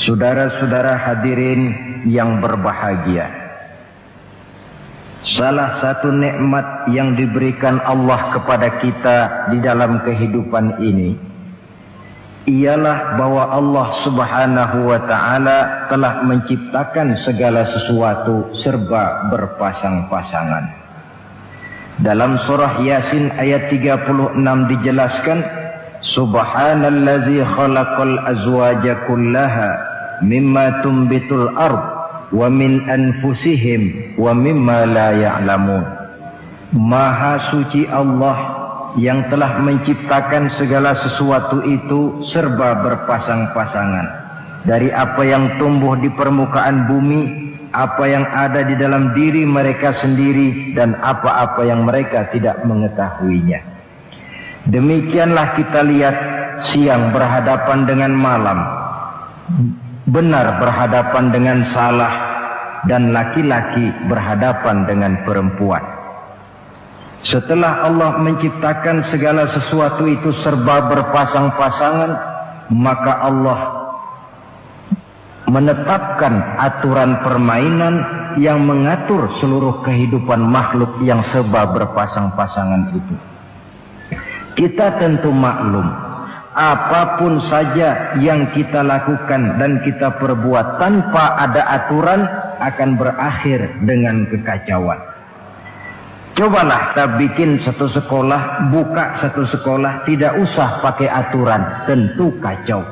Saudara-saudara hadirin yang berbahagia, salah satu nikmat yang diberikan Allah kepada kita di dalam kehidupan ini ialah bahwa Allah Subhanahu wa ta'ala telah menciptakan segala sesuatu serba berpasang-pasangan. Dalam surah Yasin ayat 36 dijelaskan, Subhanallazi khalaqal azwaja kullaha mimma tumbitul ard wa min anfusihim wa mimma la ya'lamun. Maha suci Allah yang telah menciptakan segala sesuatu itu serba berpasang-pasangan, dari apa yang tumbuh di permukaan bumi, apa yang ada di dalam diri mereka sendiri, dan apa-apa yang mereka tidak mengetahuinya. Demikianlah kita lihat siang berhadapan dengan malam, benar berhadapan dengan salah, dan laki-laki berhadapan dengan perempuan. Setelah Allah menciptakan segala sesuatu itu serba berpasang-pasangan, maka Allah menetapkan aturan permainan yang mengatur seluruh kehidupan makhluk yang serba berpasang-pasangan itu. Kita tentu maklum, apapun saja yang kita lakukan dan kita perbuat tanpa ada aturan akan berakhir dengan kekacauan. Cobalah kita bikin satu sekolah, buka satu sekolah, tidak usah pakai aturan, tentu kacau.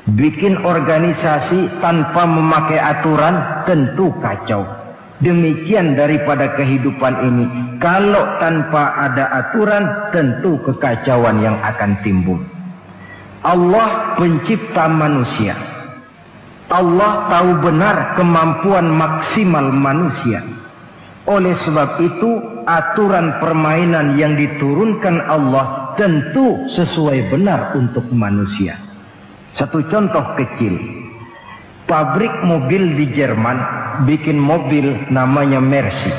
Bikin organisasi tanpa memakai aturan, tentu kacau. Demikian daripada kehidupan ini, kalau tanpa ada aturan, tentu kekacauan yang akan timbul. Allah pencipta manusia. Allah tahu benar kemampuan maksimal manusia. Oleh sebab itu, aturan permainan yang diturunkan Allah tentu sesuai benar untuk manusia. Satu contoh kecil, pabrik mobil di Jerman bikin mobil namanya Mercy.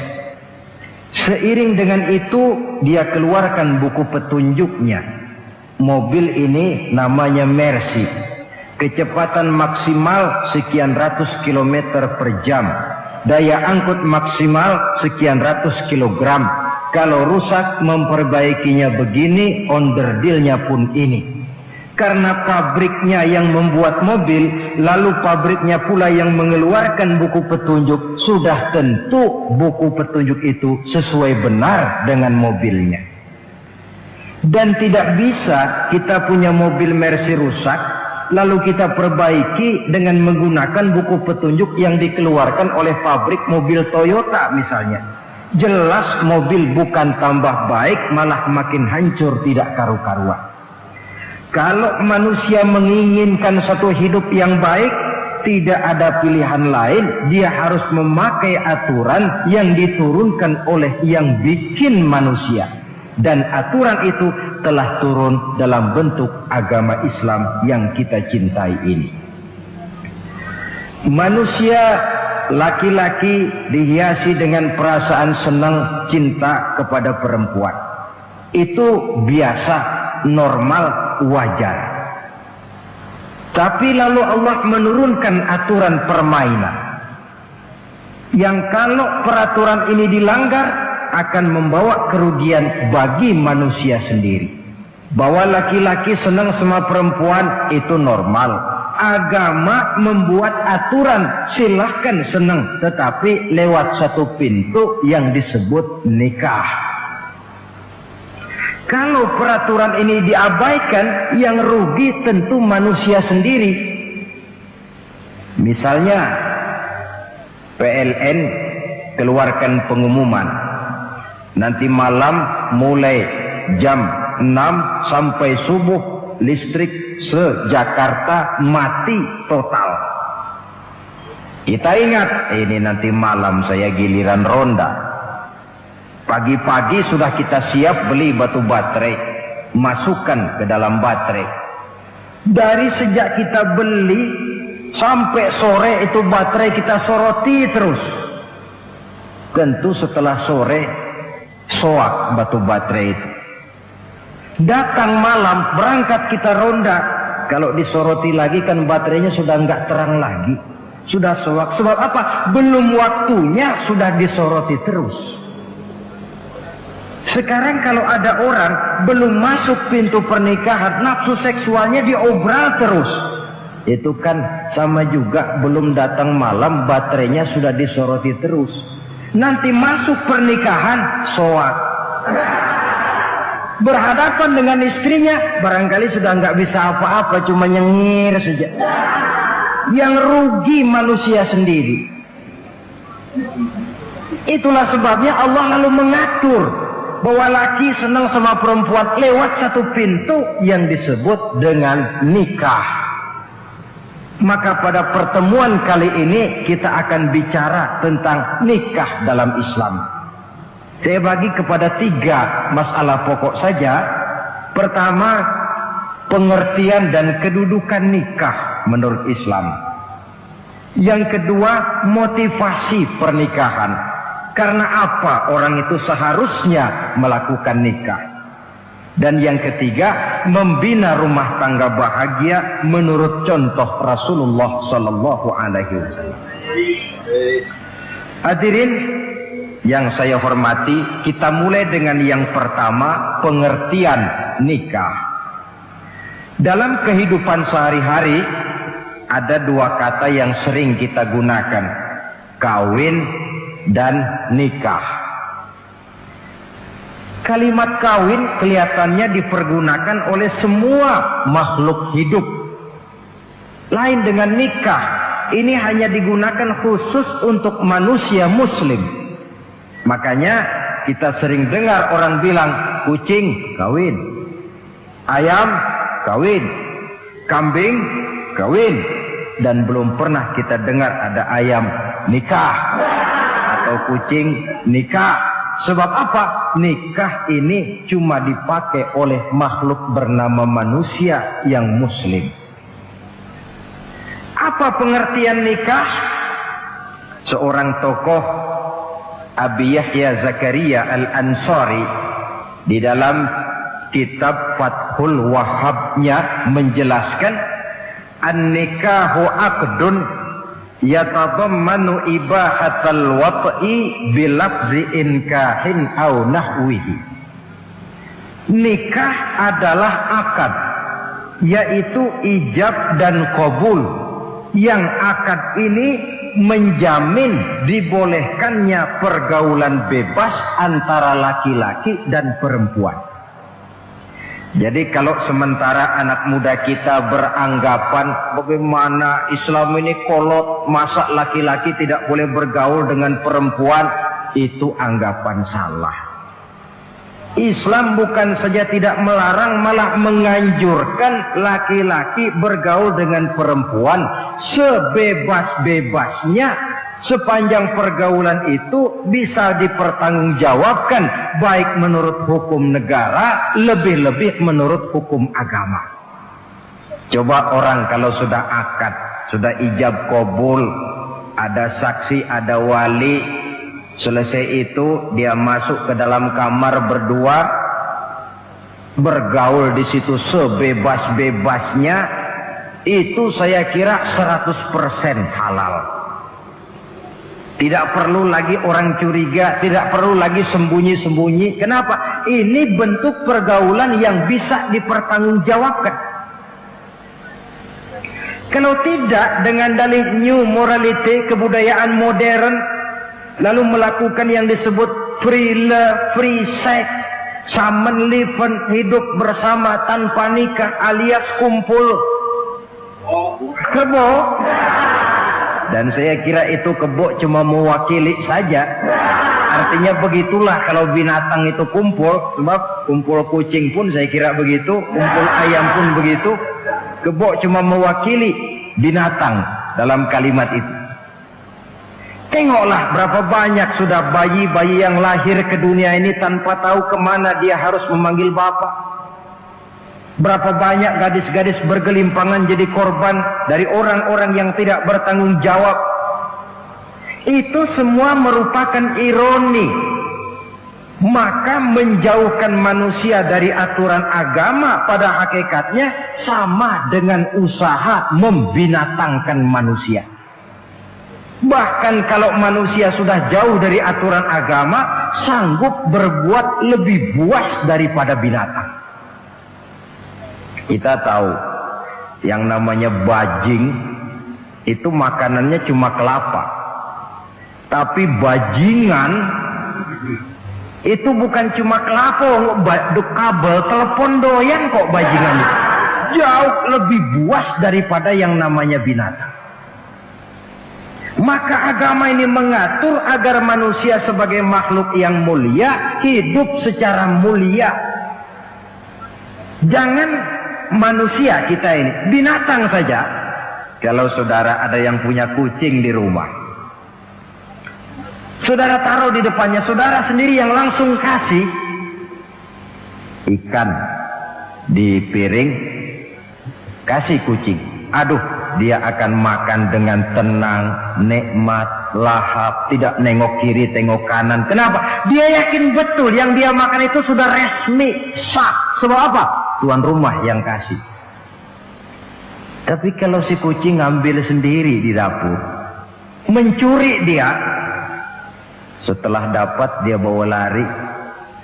Seiring dengan itu, dia keluarkan buku petunjuknya. Mobil ini namanya Mercy, kecepatan maksimal sekian ratus kilometer per jam, daya angkut maksimal sekian ratus kilogram. Kalau rusak memperbaikinya begini, onderdilnya pun ini. Karena pabriknya yang membuat mobil, lalu pabriknya pula yang mengeluarkan buku petunjuk, sudah tentu buku petunjuk itu sesuai benar dengan mobilnya. Dan tidak bisa kita punya mobil Mercy rusak, lalu kita perbaiki dengan menggunakan buku petunjuk yang dikeluarkan oleh pabrik mobil Toyota misalnya. Jelas mobil bukan tambah baik, malah makin hancur tidak karu-karuan. Kalau manusia menginginkan satu hidup yang baik, tidak ada pilihan lain, dia harus memakai aturan yang diturunkan oleh yang bikin manusia. Dan aturan itu telah turun dalam bentuk agama Islam yang kita cintai ini. Manusia laki-laki dihiasi dengan perasaan senang cinta kepada perempuan. Itu biasa, normal, wajar. Tapi lalu Allah menurunkan aturan permainan yang kalau peraturan ini dilanggar akan membawa kerugian bagi manusia sendiri. Bahwa laki-laki senang sama perempuan itu normal. Agama membuat aturan silahkan senang, tetapi lewat satu pintu yang disebut nikah. Kalau peraturan ini diabaikan, yang rugi tentu manusia sendiri. Misalnya PLN keluarkan pengumuman, nanti malam mulai jam 6 sampai subuh listrik se-Jakarta mati total. Kita ingat, ini nanti malam saya giliran ronda. Pagi-pagi sudah kita siap beli batu baterai, masukkan ke dalam baterai. Dari sejak kita beli sampai sore itu baterai kita soroti terus. Tentu setelah sore soak batu baterai itu. Datang malam berangkat kita ronda, Kalau disoroti lagi kan baterainya sudah nggak terang lagi. Sudah sewak. Sebab apa? Belum waktunya sudah disoroti terus. Sekarang kalau ada orang belum masuk pintu pernikahan, nafsu seksualnya diobral terus. Itu kan sama juga belum datang malam, baterainya sudah disoroti terus. Nanti masuk pernikahan, soak. Berhadapan dengan istrinya, barangkali sudah nggak bisa apa-apa, cuma nyengir saja. Yang rugi manusia sendiri. Itulah sebabnya Allah lalu mengatur bahwa laki senang sama perempuan lewat satu pintu yang disebut dengan nikah. Maka pada pertemuan kali ini kita akan bicara tentang nikah dalam Islam. Saya bagi kepada 3 masalah pokok saja. Pertama, pengertian dan kedudukan nikah menurut Islam. Yang kedua, motivasi pernikahan. Karena apa orang itu seharusnya melakukan nikah. Dan yang ketiga, membina rumah tangga bahagia menurut contoh Rasulullah Sallallahu Alaihi Wasallam. Hadirin yang saya hormati, kita mulai dengan yang pertama, pengertian nikah. Dalam kehidupan sehari-hari ada 2 kata yang sering kita gunakan, kawin dan nikah. Kalimat kawin kelihatannya dipergunakan oleh semua makhluk hidup. Lain dengan nikah, ini hanya digunakan khusus untuk manusia muslim. Makanya kita sering dengar orang bilang, kucing kawin, ayam kawin, kambing kawin. Dan belum pernah kita dengar ada ayam nikah atau kucing nikah. Sebab apa? Nikah ini cuma dipakai oleh makhluk bernama manusia yang muslim. Apa pengertian nikah? Seorang tokoh, Abi Yahya Zakaria Al-Ansari, di dalam kitab Fathul Wahhabnya menjelaskan, an-nikahu aqdun yatadammanu ibahatal wat'i bilafzi inkahin au nahwihi. Nikah adalah akad, yaitu ijab dan qabul, yang akad ini menjamin dibolehkannya pergaulan bebas antara laki-laki dan perempuan. Jadi kalau sementara anak muda kita beranggapan bagaimana Islam ini kolot, masa laki-laki tidak boleh bergaul dengan perempuan, itu anggapan salah. Islam bukan saja tidak melarang, malah menganjurkan laki-laki bergaul dengan perempuan sebebas-bebasnya, sepanjang pergaulan itu bisa dipertanggungjawabkan, baik menurut hukum negara, lebih-lebih menurut hukum agama. Coba orang kalau sudah akad, sudah ijab qabul, ada saksi, ada wali, selesai itu dia masuk ke dalam kamar berdua, bergaul di situ sebebas-bebasnya, itu saya kira 100% halal. Tidak perlu lagi orang curiga, tidak perlu lagi sembunyi-sembunyi. Kenapa? Ini bentuk pergaulan yang bisa dipertanggungjawabkan. Kalau tidak, dengan dalih new morality, kebudayaan modern, lalu melakukan yang disebut free love, free sex, samen liven, hidup bersama tanpa nikah alias kumpul kebo. Dan saya kira itu kebo cuma mewakili saja. Artinya begitulah kalau binatang itu kumpul. Sebab kumpul kucing pun saya kira begitu, kumpul ayam pun begitu. Kebo cuma mewakili binatang dalam kalimat itu. Tengoklah berapa banyak sudah bayi-bayi yang lahir ke dunia ini tanpa tahu kemana dia harus memanggil bapak. Berapa banyak gadis-gadis bergelimpangan jadi korban dari orang-orang yang tidak bertanggung jawab. Itu semua merupakan ironi Maka menjauhkan manusia dari aturan agama pada hakikatnya sama dengan usaha membinatangkan manusia. Bahkan kalau manusia sudah jauh dari aturan agama, sanggup berbuat lebih buas daripada binatang. Kita tahu yang namanya bajing itu makanannya cuma kelapa. Tapi bajingan itu bukan cuma kelapa, kabel telepon doyan kok bajingan itu. Jauh lebih buas daripada yang namanya binatang. Maka agama ini mengatur agar manusia sebagai makhluk yang mulia hidup secara mulia. Jangan manusia kita ini, binatang saja. Kalau saudara ada yang punya kucing di rumah, saudara taruh di depannya, saudara sendiri yang langsung kasih ikan di piring, kasih kucing. Aduh, dia akan makan dengan tenang, nikmat, lahap, tidak nengok kiri, tengok kanan. Kenapa? Dia yakin betul yang dia makan itu sudah resmi, sah. Sebab apa? Tuan rumah yang kasih. Tapi kalau si kucing ngambil sendiri di dapur, mencuri dia, setelah dapat dia bawa lari,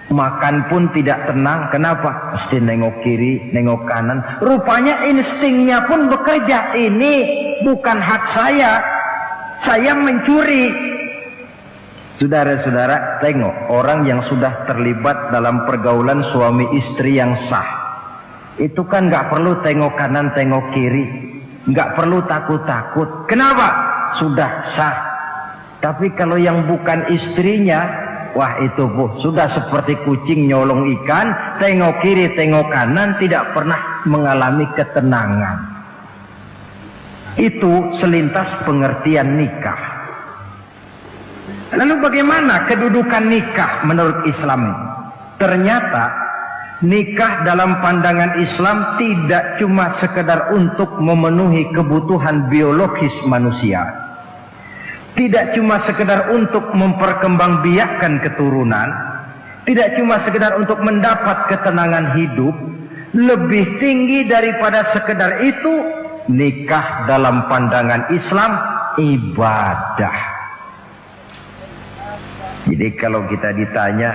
makan pun tidak tenang. Kenapa? Mesti nengok kiri, nengok kanan. Rupanya instingnya pun bekerja. Ini bukan hak saya mencuri. Saudara-saudara, tengok orang yang sudah terlibat dalam pergaulan suami istri yang sah. Itu kan nggak perlu tengok kanan, tengok kiri, nggak perlu takut-takut. Kenapa? Sudah sah. Tapi kalau yang bukan istrinya, wah itu sudah seperti kucing nyolong ikan, tengok kiri, tengok kanan, tidak pernah mengalami ketenangan. Itu selintas pengertian nikah. Lalu bagaimana kedudukan nikah menurut Islam? Ternyata nikah dalam pandangan Islam tidak cuma sekedar untuk memenuhi kebutuhan biologis manusia. Tidak cuma sekedar untuk memperkembangbiakkan keturunan, tidak cuma sekedar untuk mendapat ketenangan hidup. Lebih tinggi daripada sekedar itu, nikah dalam pandangan Islam ibadah. Jadi kalau kita ditanya,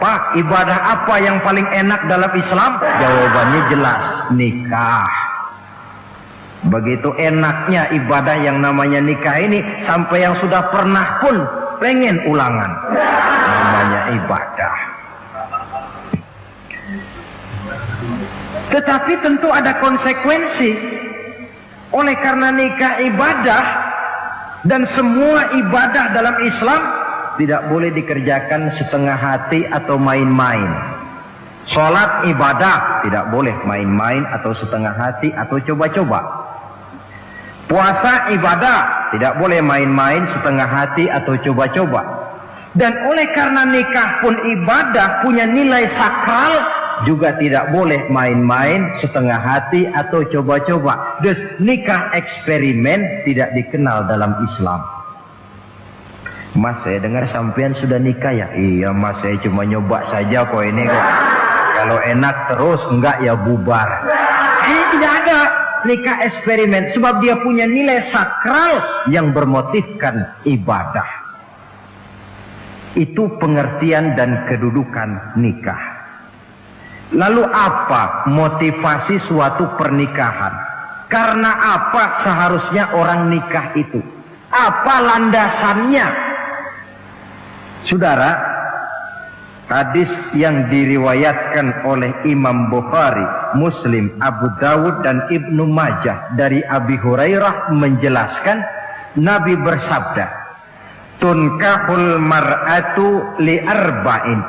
Pak, ibadah apa yang paling enak dalam Islam? Jawabannya jelas, nikah. Begitu enaknya ibadah yang namanya nikah ini, sampai yang sudah pernah pun pengen ulangan. Namanya ibadah. Tetapi tentu ada konsekuensi. Oleh karena nikah ibadah, dan semua ibadah dalam Islam tidak boleh dikerjakan setengah hati atau main-main. Sholat ibadah, tidak boleh main-main atau setengah hati atau coba-coba. Puasa ibadah, tidak boleh main-main, setengah hati atau coba-coba. Dan oleh karena nikah pun ibadah, punya nilai sakral, juga tidak boleh main-main, setengah hati atau coba-coba. Dus nikah eksperimen tidak dikenal dalam Islam. Mas, saya dengar sampean sudah nikah ya? Iya mas, saya cuma nyoba saja kok ini kok. Kalau enak terus, enggak ya bubar. Ini tidak ada nikah eksperimen, sebab dia punya nilai sakral yang bermotifkan ibadah. Itu pengertian dan kedudukan nikah. Lalu apa motivasi suatu pernikahan? Karena apa seharusnya orang nikah itu? Apa landasannya? Saudara, hadis yang diriwayatkan oleh Imam Bukhari, Muslim, Abu Dawud dan Ibnu Majah dari Abi Hurairah menjelaskan, Nabi bersabda, "Tunkahul mar'atu li arba'in."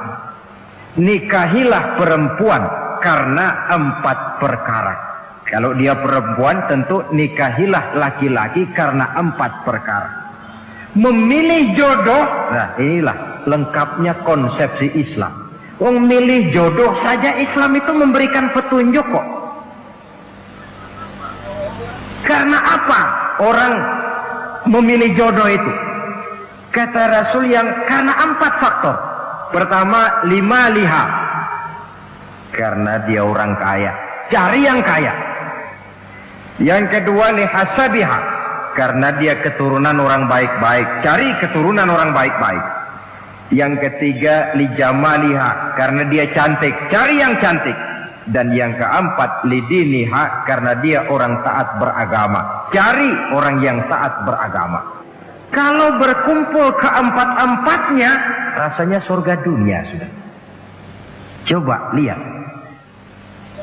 Nikahilah perempuan karena 4 perkara. Kalau dia perempuan, tentu nikahilah laki-laki karena 4 perkara. Memilih jodoh, nah inilah lengkapnya konsepsi Islam. Memilih jodoh saja Islam itu memberikan petunjuk kok. Karena apa orang memilih jodoh itu? Kata Rasul yang karena 4 faktor. Pertama, lima liha, karena dia orang kaya, cari yang kaya. Yang kedua, lihasabiha, karena dia keturunan orang baik-baik, cari keturunan orang baik-baik. Yang ketiga, lijamaliha, karena dia cantik, cari yang cantik. Dan yang keempat, lidiniha, karena dia orang taat beragama, cari orang yang taat beragama. Kalau berkumpul keempat-empatnya, rasanya surga dunia sudah. Coba lihat,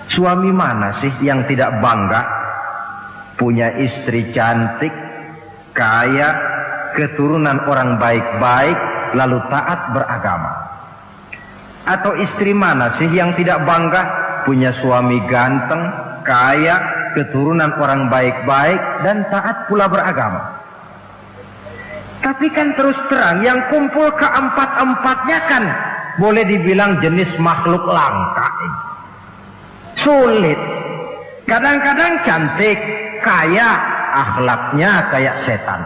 suami mana sih yang tidak bangga punya istri cantik, kaya, keturunan orang baik-baik, lalu taat beragama? Atau istri mana sih yang tidak bangga punya suami ganteng, kaya, keturunan orang baik-baik, dan taat pula beragama? Tapi kan terus terang, yang kumpul keempat-empatnya kan boleh dibilang jenis makhluk langka ini. Sulit. Kadang-kadang cantik, kaya, akhlaknya kayak setan.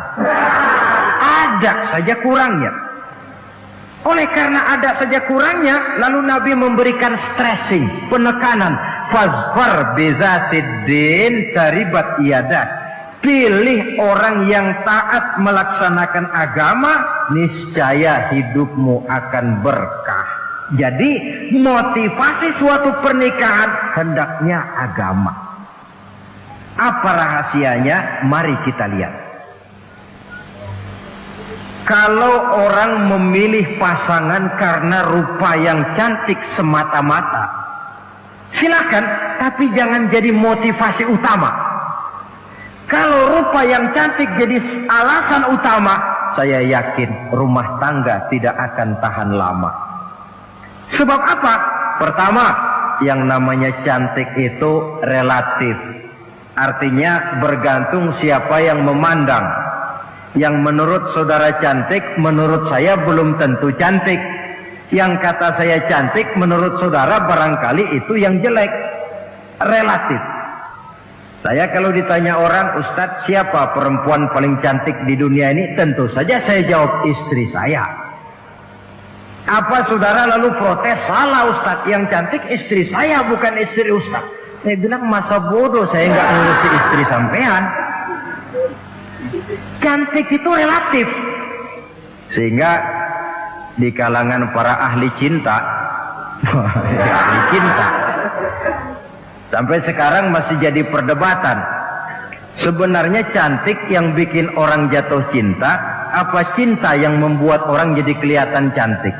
Ada saja kurangnya. Oleh karena ada saja kurangnya, lalu Nabi memberikan stressing, penekanan. Fazfar bizatiddin taribat iyadat. Pilih orang yang taat melaksanakan agama, niscaya hidupmu akan berkah. Jadi motivasi suatu pernikahan hendaknya agama. Apa rahasianya? Mari kita lihat. Kalau orang memilih pasangan karena rupa yang cantik semata-mata, silakan, tapi jangan jadi motivasi utama. Kalau rupa yang cantik jadi alasan utama, saya yakin rumah tangga tidak akan tahan lama. Sebab apa? Pertama, yang namanya cantik itu relatif. Artinya bergantung siapa yang memandang. Yang menurut saudara cantik, menurut saya belum tentu cantik. Yang kata saya cantik, menurut saudara barangkali itu yang jelek. Relatif. Saya kalau ditanya orang, Ustadz, siapa perempuan paling cantik di dunia ini? Tentu saja saya jawab istri saya. Apa saudara lalu protes? Salah Ustadz, yang cantik istri saya, bukan istri Ustadz. Saya bilang, masa bodoh saya nggak ngurusi istri sampean. Cantik itu relatif. Sehingga di kalangan para ahli cinta ahli cinta sampai sekarang masih jadi perdebatan. Sebenarnya cantik yang bikin orang jatuh cinta, apa cinta yang membuat orang jadi kelihatan cantik?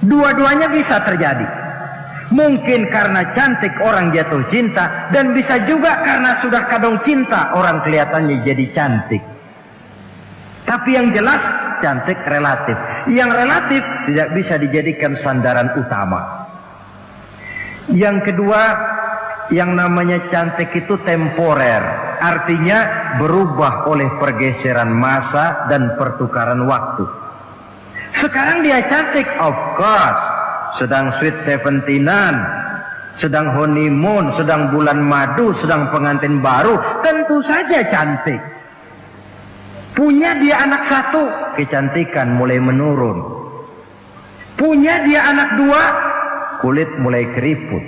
Dua-duanya bisa terjadi. Mungkin karena cantik orang jatuh cinta, dan bisa juga karena sudah kadung cinta orang kelihatannya jadi cantik. Tapi yang jelas cantik relatif. Yang relatif tidak bisa dijadikan sandaran utama. Yang kedua, yang namanya cantik itu temporer. Artinya berubah oleh pergeseran masa dan pertukaran waktu. Sekarang dia cantik, of course. Sedang sweet 17-an, sedang honeymoon, sedang bulan madu, sedang pengantin baru, tentu saja cantik. Punya dia anak satu, kecantikan mulai menurun. Punya dia anak dua, kulit mulai keriput.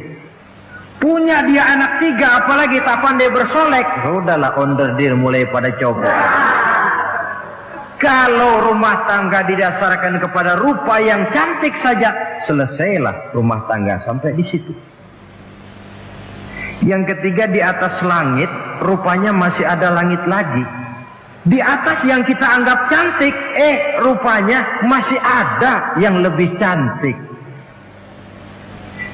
Punya dia anak tiga, apalagi tak pandai bersolek, sudahlah onderdir mulai pada copot. Kalau rumah tangga didasarkan kepada rupa yang cantik saja, selesailah rumah tangga sampai di situ. Yang ketiga, di atas langit rupanya masih ada langit lagi. Di atas yang kita anggap cantik, rupanya masih ada yang lebih cantik.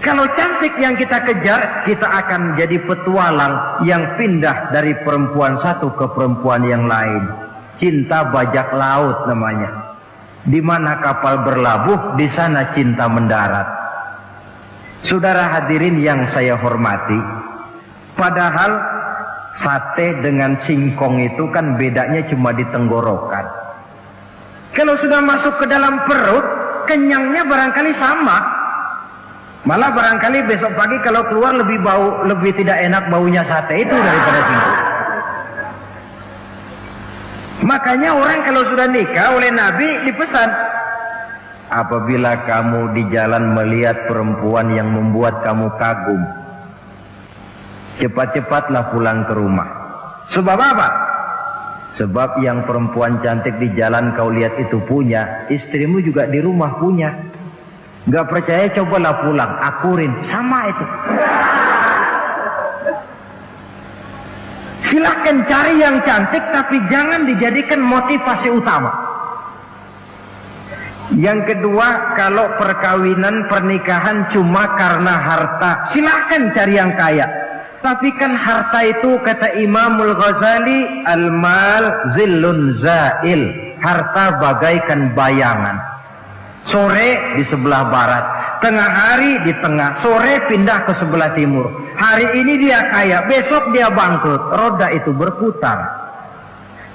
Kalau cantik yang kita kejar, kita akan jadi petualang yang pindah dari perempuan satu ke perempuan yang lain. Cinta bajak laut namanya. Di mana kapal berlabuh, di sana cinta mendarat. Saudara hadirin yang saya hormati, padahal sate dengan singkong itu kan bedanya cuma di tenggorokan. Kalau sudah masuk ke dalam perut, kenyangnya barangkali sama. Malah barangkali besok pagi kalau keluar lebih tidak enak baunya sate itu daripada singkong. Makanya orang kalau sudah nikah oleh Nabi dipesan, apabila kamu di jalan melihat perempuan yang membuat kamu kagum, cepat-cepatlah pulang ke rumah. Sebab apa? Sebab yang perempuan cantik di jalan kau lihat itu punya, istrimu juga di rumah punya. Gak percaya cobalah pulang, akurin, sama itu. Silahkan cari yang cantik, tapi jangan dijadikan motivasi utama. Yang kedua, kalau perkawinan, pernikahan cuma karena harta, silahkan cari yang kaya. Tapi kan harta itu, kata Imamul Ghazali, al-mal zillun zail. Harta bagaikan bayangan. Sore di sebelah barat, tengah hari di tengah, sore pindah ke sebelah timur. Hari ini dia kaya, besok dia bangkrut. Roda itu berputar.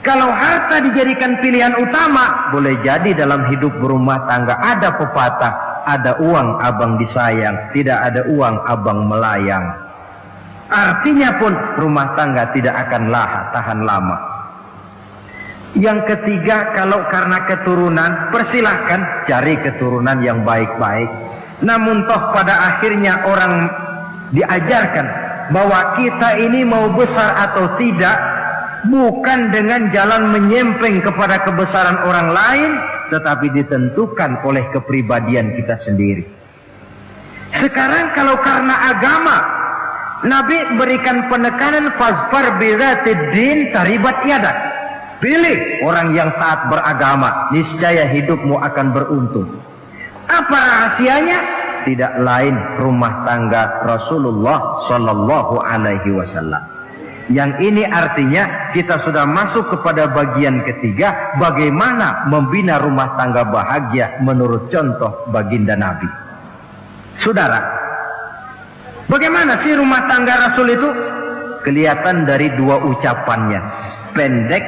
Kalau harta dijadikan pilihan utama, boleh jadi dalam hidup berumah tangga ada pepatah, ada uang abang disayang, tidak ada uang abang melayang. Artinya pun rumah tangga tidak akan tahan lama. Yang ketiga, kalau karena keturunan, persilahkan cari keturunan yang baik-baik. Namun toh pada akhirnya orang diajarkan bahwa kita ini mau besar atau tidak bukan dengan jalan menyempeng kepada kebesaran orang lain, tetapi ditentukan oleh kepribadian kita sendiri. Sekarang kalau karena agama, Nabi berikan penekanan fazfar bizatid din taribat yadak. Pilih orang yang taat beragama, niscaya hidupmu akan beruntung. Apa rahasianya? Tidak lain rumah tangga Rasulullah Sallallahu Alaihi Wasallam. Yang ini artinya kita sudah masuk kepada bagian ketiga, bagaimana membina rumah tangga bahagia menurut contoh baginda Nabi. Saudara, bagaimana sih rumah tangga Rasul itu? Kelihatan dari dua ucapannya, pendek,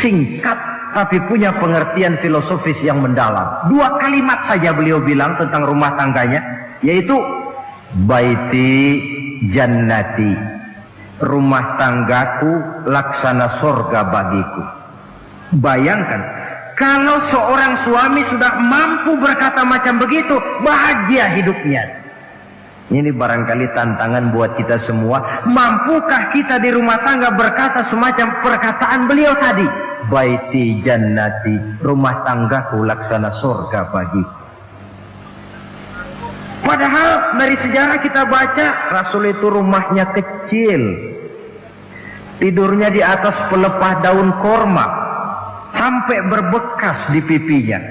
singkat, tapi punya pengertian filosofis yang mendalam. Dua kalimat saja beliau bilang tentang rumah tangganya, yaitu baiti jannati, rumah tanggaku laksana surga bagiku. Bayangkan, kalau seorang suami sudah mampu berkata macam begitu, bahagia hidupnya. Ini barangkali tantangan buat kita semua. Mampukah kita di rumah tangga berkata semacam perkataan beliau tadi? Baiti jannati, rumah tanggaku laksana surga bagi. Padahal dari sejarah kita baca, Rasul itu rumahnya kecil. Tidurnya di atas pelepah daun korma, sampai berbekas di pipinya.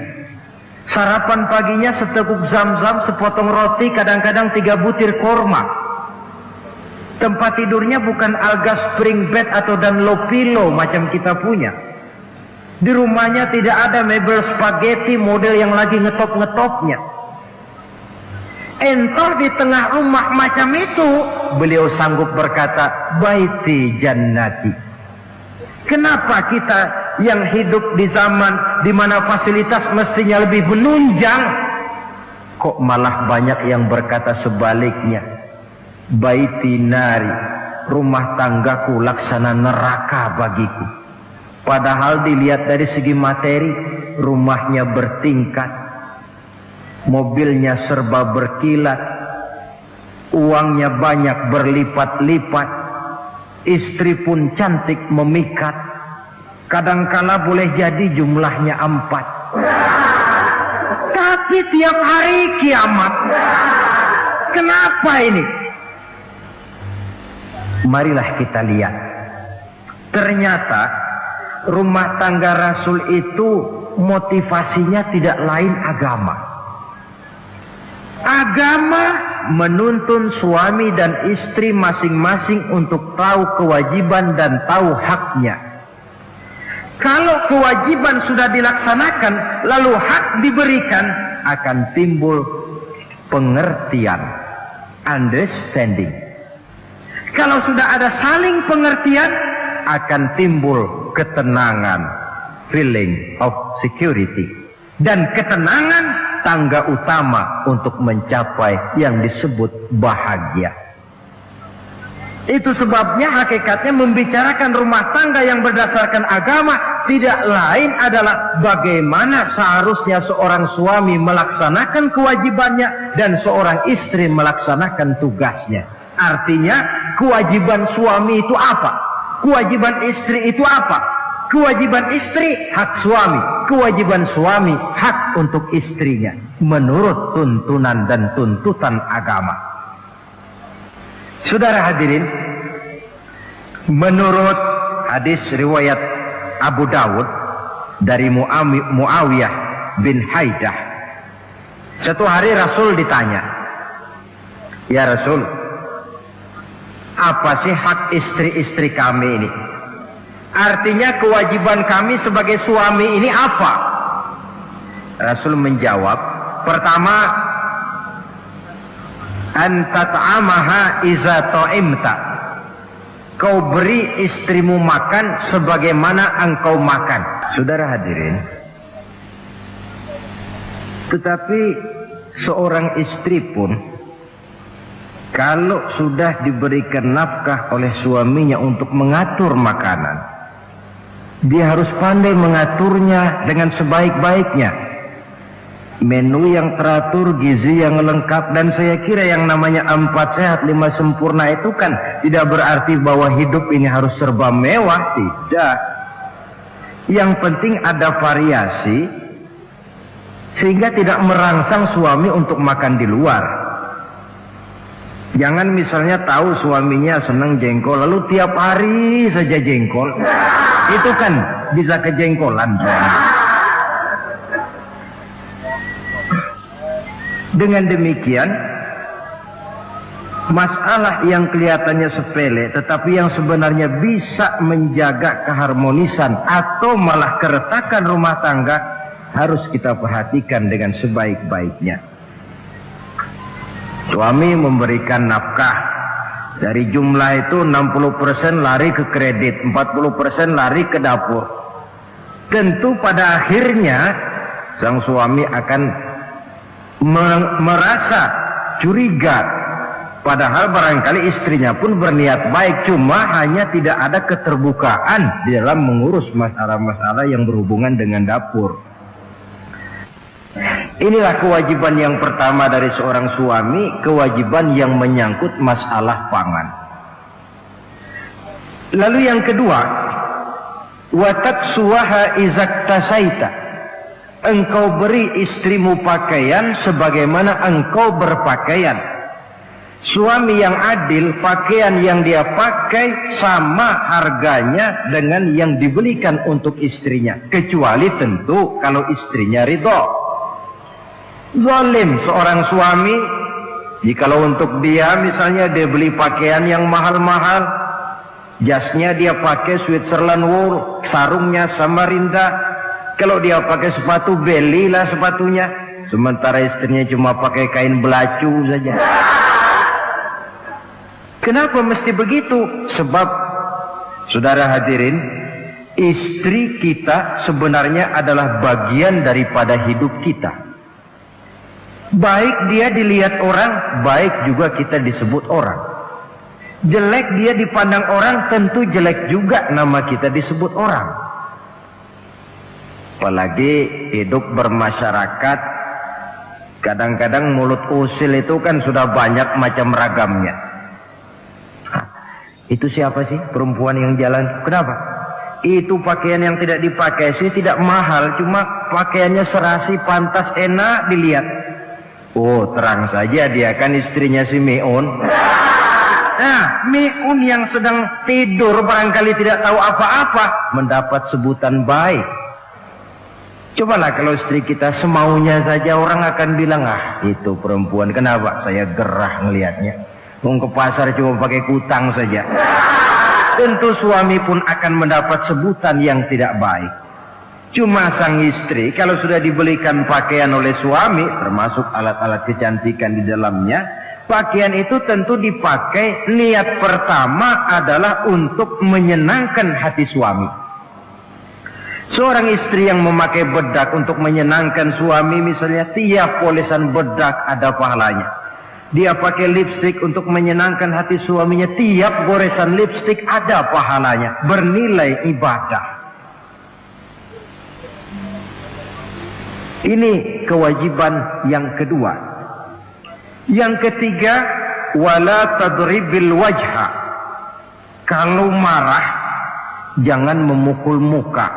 Sarapan paginya seteguk zam-zam, sepotong roti, kadang-kadang 3 butir korma. Tempat tidurnya bukan alga spring bed atau Dunlop pillow macam kita punya. Di rumahnya tidak ada mebel spaghetti model yang lagi ngetop-ngetopnya. Entar di tengah rumah macam itu, beliau sanggup berkata, baiti jannati. Kenapa kita yang hidup di zaman di mana fasilitas mestinya lebih menunjang, kok malah banyak yang berkata sebaliknya? Baiti nari, rumah tanggaku laksana neraka bagiku. Padahal dilihat dari segi materi, rumahnya bertingkat, mobilnya serba berkilat, uangnya banyak berlipat-lipat, istri pun cantik memikat. Kadangkala boleh jadi jumlahnya 4. Tapi tiap hari kiamat. Kenapa ini? Marilah kita lihat. Ternyata rumah tangga Rasul itu motivasinya tidak lain agama. Agama menuntun suami dan istri masing-masing untuk tahu kewajiban dan tahu haknya. Kalau kewajiban sudah dilaksanakan, lalu hak diberikan, akan timbul pengertian, understanding. Kalau sudah ada saling pengertian, akan timbul ketenangan, feeling of security. Dan ketenangan tangga utama untuk mencapai yang disebut bahagia. Itu sebabnya hakikatnya membicarakan rumah tangga yang berdasarkan agama tidak lain adalah bagaimana seharusnya seorang suami melaksanakan kewajibannya dan seorang istri melaksanakan tugasnya. Artinya kewajiban suami itu apa? Kewajiban istri itu apa? Kewajiban istri hak suami, kewajiban suami hak untuk istrinya menurut tuntunan dan tuntutan agama. Saudara hadirin, menurut hadis riwayat Abu Dawud dari Muawiyah bin Haidah, satu hari Rasul ditanya, "Ya Rasul, apa sih hak istri-istri kami ini? Artinya kewajiban kami sebagai suami ini apa?" Rasul menjawab, pertama, antat'amaha iza ta'imta. Kau beri istrimu makan sebagaimana engkau makan. Saudara hadirin, tetapi seorang istri pun kalau sudah diberikan nafkah oleh suaminya untuk mengatur makanan, dia harus pandai mengaturnya dengan sebaik-baiknya. Menu yang teratur, gizi yang lengkap, dan saya kira yang namanya 4 sehat 5 sempurna itu kan tidak berarti bahwa hidup ini harus serba mewah, tidak. Yang penting ada variasi sehingga tidak merangsang suami untuk makan di luar. Jangan misalnya tahu suaminya senang jengkol lalu tiap hari saja jengkol, itu kan bisa kejengkolan suami. Dengan demikian, masalah yang kelihatannya sepele tetapi yang sebenarnya bisa menjaga keharmonisan atau malah keretakan rumah tangga harus kita perhatikan dengan sebaik-baiknya. Suami memberikan nafkah, dari jumlah itu 60% lari ke kredit, 40% lari ke dapur. Tentu pada akhirnya sang suami akan merasa curiga, padahal barangkali istrinya pun berniat baik, cuma hanya tidak ada keterbukaan di dalam mengurus masalah-masalah yang berhubungan dengan dapur. Inilah kewajiban yang pertama dari seorang suami, kewajiban yang menyangkut masalah pangan. Lalu yang kedua, wataksuwaha izaktasaita. Engkau beri istrimu pakaian sebagaimana engkau berpakaian. Suami yang adil, pakaian yang dia pakai sama harganya dengan yang dibelikan untuk istrinya, kecuali tentu kalau istrinya ridho. Zalim seorang suami jikalau untuk dia misalnya dia beli pakaian yang mahal-mahal, jasnya dia pakai Switzerland wool, sarungnya Samarinda. Kalau dia pakai sepatu, belilah sepatunya. Sementara istrinya cuma pakai kain belacu saja. Kenapa mesti begitu? Sebab, saudara hadirin, istri kita sebenarnya adalah bagian daripada hidup kita. Baik dia dilihat orang, baik juga kita disebut orang. Jelek dia dipandang orang, tentu jelek juga nama kita disebut orang. Apalagi hidup bermasyarakat, kadang-kadang mulut usil itu kan sudah banyak macam ragamnya. Itu siapa sih perempuan yang jalan? Kenapa? Itu pakaian yang tidak dipakai sih tidak mahal, cuma pakaiannya serasi, pantas, enak dilihat. Oh, terang saja dia kan istrinya si Meun. Nah, Meun yang sedang tidur barangkali tidak tahu apa-apa mendapat sebutan baik. Cobalah kalau istri kita semaunya saja, orang akan bilang, ah itu perempuan, kenapa saya gerah ngelihatnya, mau ke pasar cuma pakai kutang saja. Tentu suami pun akan mendapat sebutan yang tidak baik. Cuma sang istri kalau sudah dibelikan pakaian oleh suami, termasuk alat-alat kecantikan di dalamnya, pakaian itu tentu dipakai, niat pertama adalah untuk menyenangkan hati suami. Seorang istri yang memakai bedak untuk menyenangkan suami, misalnya tiap polesan bedak ada pahalanya. Dia pakai lipstik untuk menyenangkan hati suaminya, tiap goresan lipstik ada pahalanya, bernilai ibadah. Ini kewajiban yang kedua. Yang ketiga, wala tadribil wajha. Kalau marah jangan memukul muka.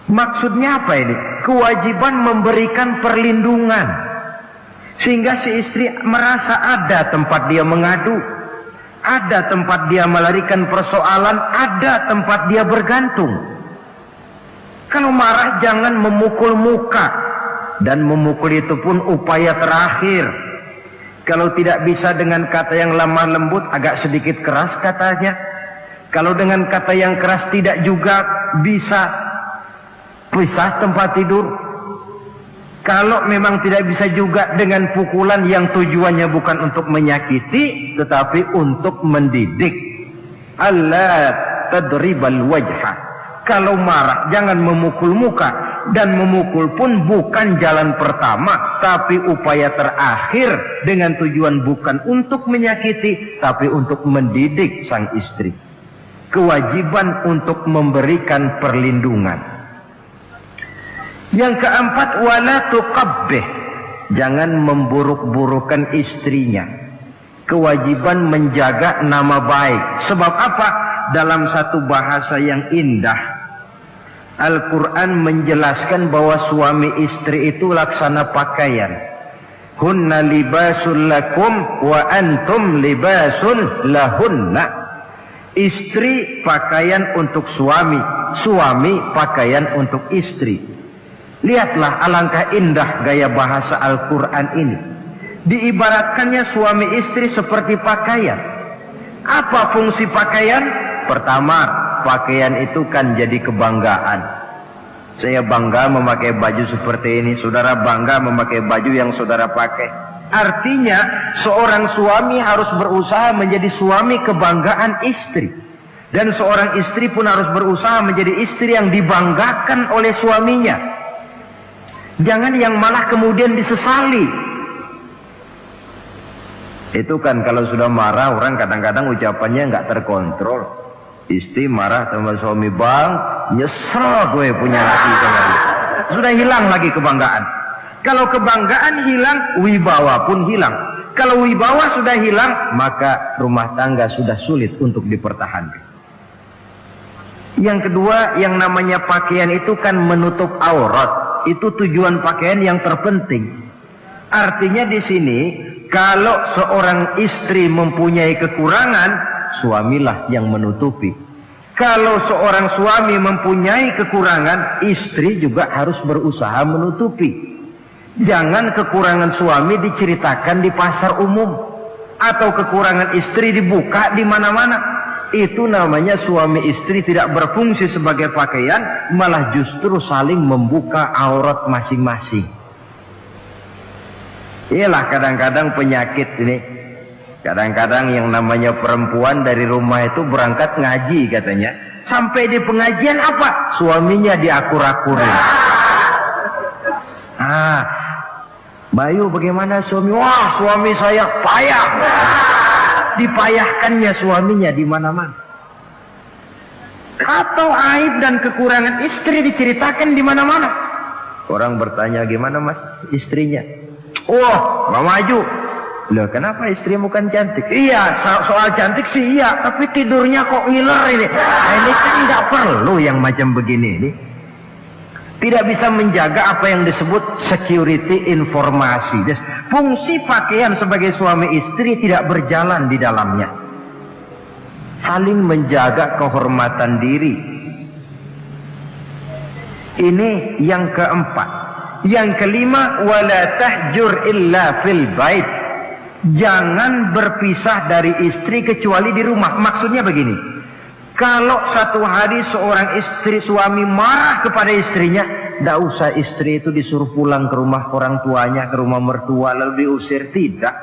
Maksudnya apa ini? Kewajiban memberikan perlindungan, sehingga si istri merasa ada tempat dia mengadu, ada tempat dia melarikan persoalan, ada tempat dia bergantung. Kalau marah jangan memukul muka, dan memukul itu pun upaya terakhir. Kalau tidak bisa dengan kata yang lemah lembut, agak sedikit keras katanya. Kalau dengan kata yang keras tidak juga bisa pisah tempat tidur. Kalau memang tidak bisa juga dengan pukulan yang tujuannya bukan untuk menyakiti, tetapi untuk mendidik. Allah tadribal wajha. Kalau marah jangan memukul muka, dan memukul pun bukan jalan pertama, tapi upaya terakhir dengan tujuan bukan untuk menyakiti, tapi untuk mendidik sang istri. Kewajiban untuk memberikan perlindungan. Yang keempat, wala tuqabbih. Jangan memburuk-burukan istrinya. Kewajiban menjaga nama baik. Sebab apa? Dalam satu bahasa yang indah, Al-Quran menjelaskan bahwa suami istri itu laksana pakaian. Hunna libasul lakum wa antum libasul lahunna. Istri pakaian untuk suami, suami pakaian untuk istri. Lihatlah alangkah indah gaya bahasa Al-Quran ini. Diibaratkannya suami istri seperti pakaian. Apa fungsi pakaian? Pertama, pakaian itu kan jadi kebanggaan. Saya bangga memakai baju seperti ini, saudara bangga memakai baju yang saudara pakai. Artinya seorang suami harus berusaha menjadi suami kebanggaan istri, dan seorang istri pun harus berusaha menjadi istri yang dibanggakan oleh suaminya. Jangan yang malah kemudian disesali. Itu kan kalau sudah marah orang kadang-kadang ucapannya nggak terkontrol. Istri marah sama suami, bang, nyesel gue punya laki kemarin. Sudah hilang lagi kebanggaan. Kalau kebanggaan hilang, wibawa pun hilang. Kalau wibawa sudah hilang, maka rumah tangga sudah sulit untuk dipertahankan. Yang kedua, yang namanya pakaian itu kan menutup aurat. Itu tujuan pakaian yang terpenting. Artinya di sini, kalau seorang istri mempunyai kekurangan, suamilah yang menutupi. Kalau seorang suami mempunyai kekurangan, istri juga harus berusaha menutupi. Jangan kekurangan suami diceritakan di pasar umum, atau kekurangan istri dibuka di mana-mana. Itu namanya suami istri tidak berfungsi sebagai pakaian, malah justru saling membuka aurat masing-masing. Inilah kadang-kadang penyakit ini. Kadang-kadang yang namanya perempuan dari rumah itu berangkat ngaji katanya. Sampai di pengajian apa? Suaminya diakur-akurin. Bayu bagaimana suami? Wah, suami saya payah. Dipayahkannya suaminya di mana-mana. Atau aib dan kekurangan istri diceritakan di mana-mana. Orang bertanya, gimana mas istrinya? Oh, nggak maju. Loh, kenapa istrimu kan cantik? Iya, soal cantik sih iya, tapi tidurnya kok ngiler ini. Nah, ini kan nggak perlu yang macam begini ini. Tidak bisa menjaga apa yang disebut security informasi. Fungsi pakaian sebagai suami istri tidak berjalan di dalamnya. Saling menjaga kehormatan diri. Ini yang keempat. Yang kelima, wala tahjur illa fil bait. Jangan berpisah dari istri kecuali di rumah. Maksudnya begini, kalau satu hari seorang istri suami marah kepada istrinya, tidak usah istri itu disuruh pulang ke rumah orang tuanya, ke rumah mertua lalu diusir. Tidak,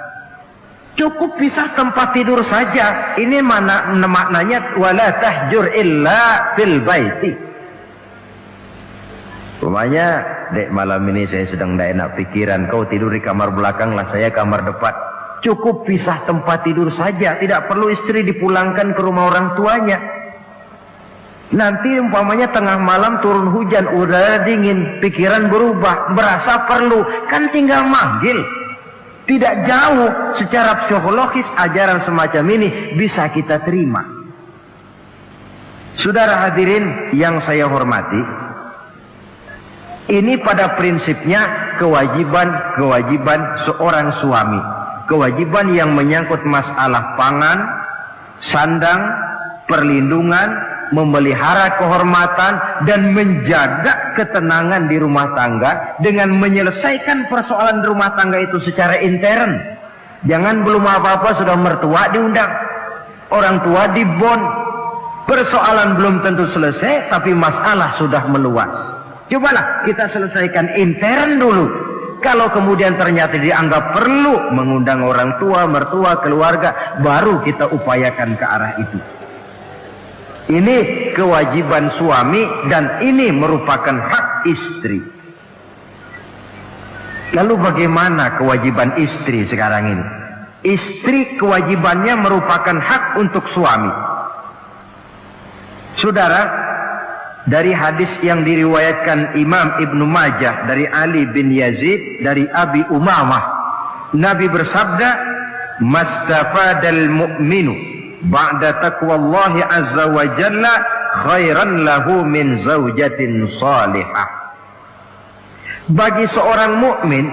cukup pisah tempat tidur saja. Ini mana maknanya wala tahjur illa fil baiti. Rumahnya, dek malam ini saya sedang tidak enak pikiran, kau tidur di kamar belakang lah, saya kamar depan. Cukup pisah tempat tidur saja, tidak perlu istri dipulangkan ke rumah orang tuanya. Nanti umpamanya tengah malam turun hujan, udara dingin, pikiran berubah, berasa perlu, kan tinggal manggil. Tidak jauh secara psikologis ajaran semacam ini bisa kita terima. Saudara hadirin yang saya hormati, ini pada prinsipnya kewajiban seorang suami. Kewajiban yang menyangkut masalah pangan, sandang, perlindungan, memelihara kehormatan dan menjaga ketenangan di rumah tangga dengan menyelesaikan persoalan rumah tangga itu secara intern. Jangan belum apa-apa sudah mertua diundang, orang tua dibon. Persoalan belum tentu selesai tapi masalah sudah meluas. Cobalah kita selesaikan intern dulu. Kalau kemudian ternyata dianggap perlu mengundang orang tua, mertua, keluarga, baru kita upayakan ke arah itu. Ini kewajiban suami dan ini merupakan hak istri. Lalu bagaimana kewajiban istri sekarang ini? Istri kewajibannya merupakan hak untuk suami. Saudara, dari hadis yang diriwayatkan Imam Ibnu Majah dari Ali bin Yazid dari Abi Umamah, Nabi bersabda, "Mastafadal mu'minu ba'da taqwallahi azza wa jalla khairan lahu min zaujatin salihah." Bagi seorang mukmin,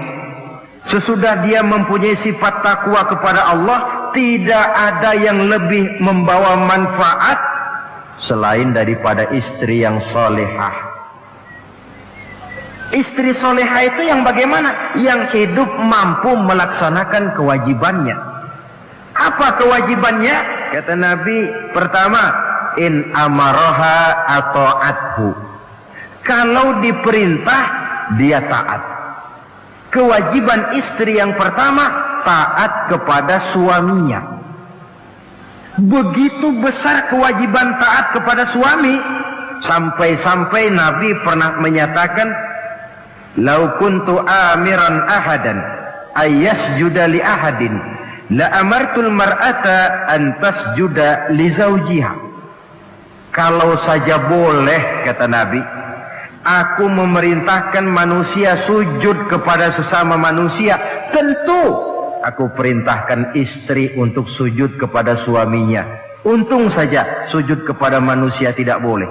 sesudah dia mempunyai sifat takwa kepada Allah, tidak ada yang lebih membawa manfaat selain daripada istri yang salihah. Istri salihah itu yang bagaimana? Yang hidup mampu melaksanakan kewajibannya. Apa kewajibannya? Kata Nabi, pertama, in amaroha ata'athu. Kalau diperintah, dia taat. Kewajiban istri yang pertama, taat kepada suaminya. Begitu besar kewajiban taat kepada suami, sampai-sampai Nabi pernah menyatakan, "Lau kuntu amiran ahadan ayyasjuda li ahadin la amartul mar'ata an tasjuda li zawjiha." Kalau saja boleh, kata Nabi, aku memerintahkan manusia sujud kepada sesama manusia, tentu aku perintahkan istri untuk sujud kepada suaminya. Untung saja sujud kepada manusia tidak boleh.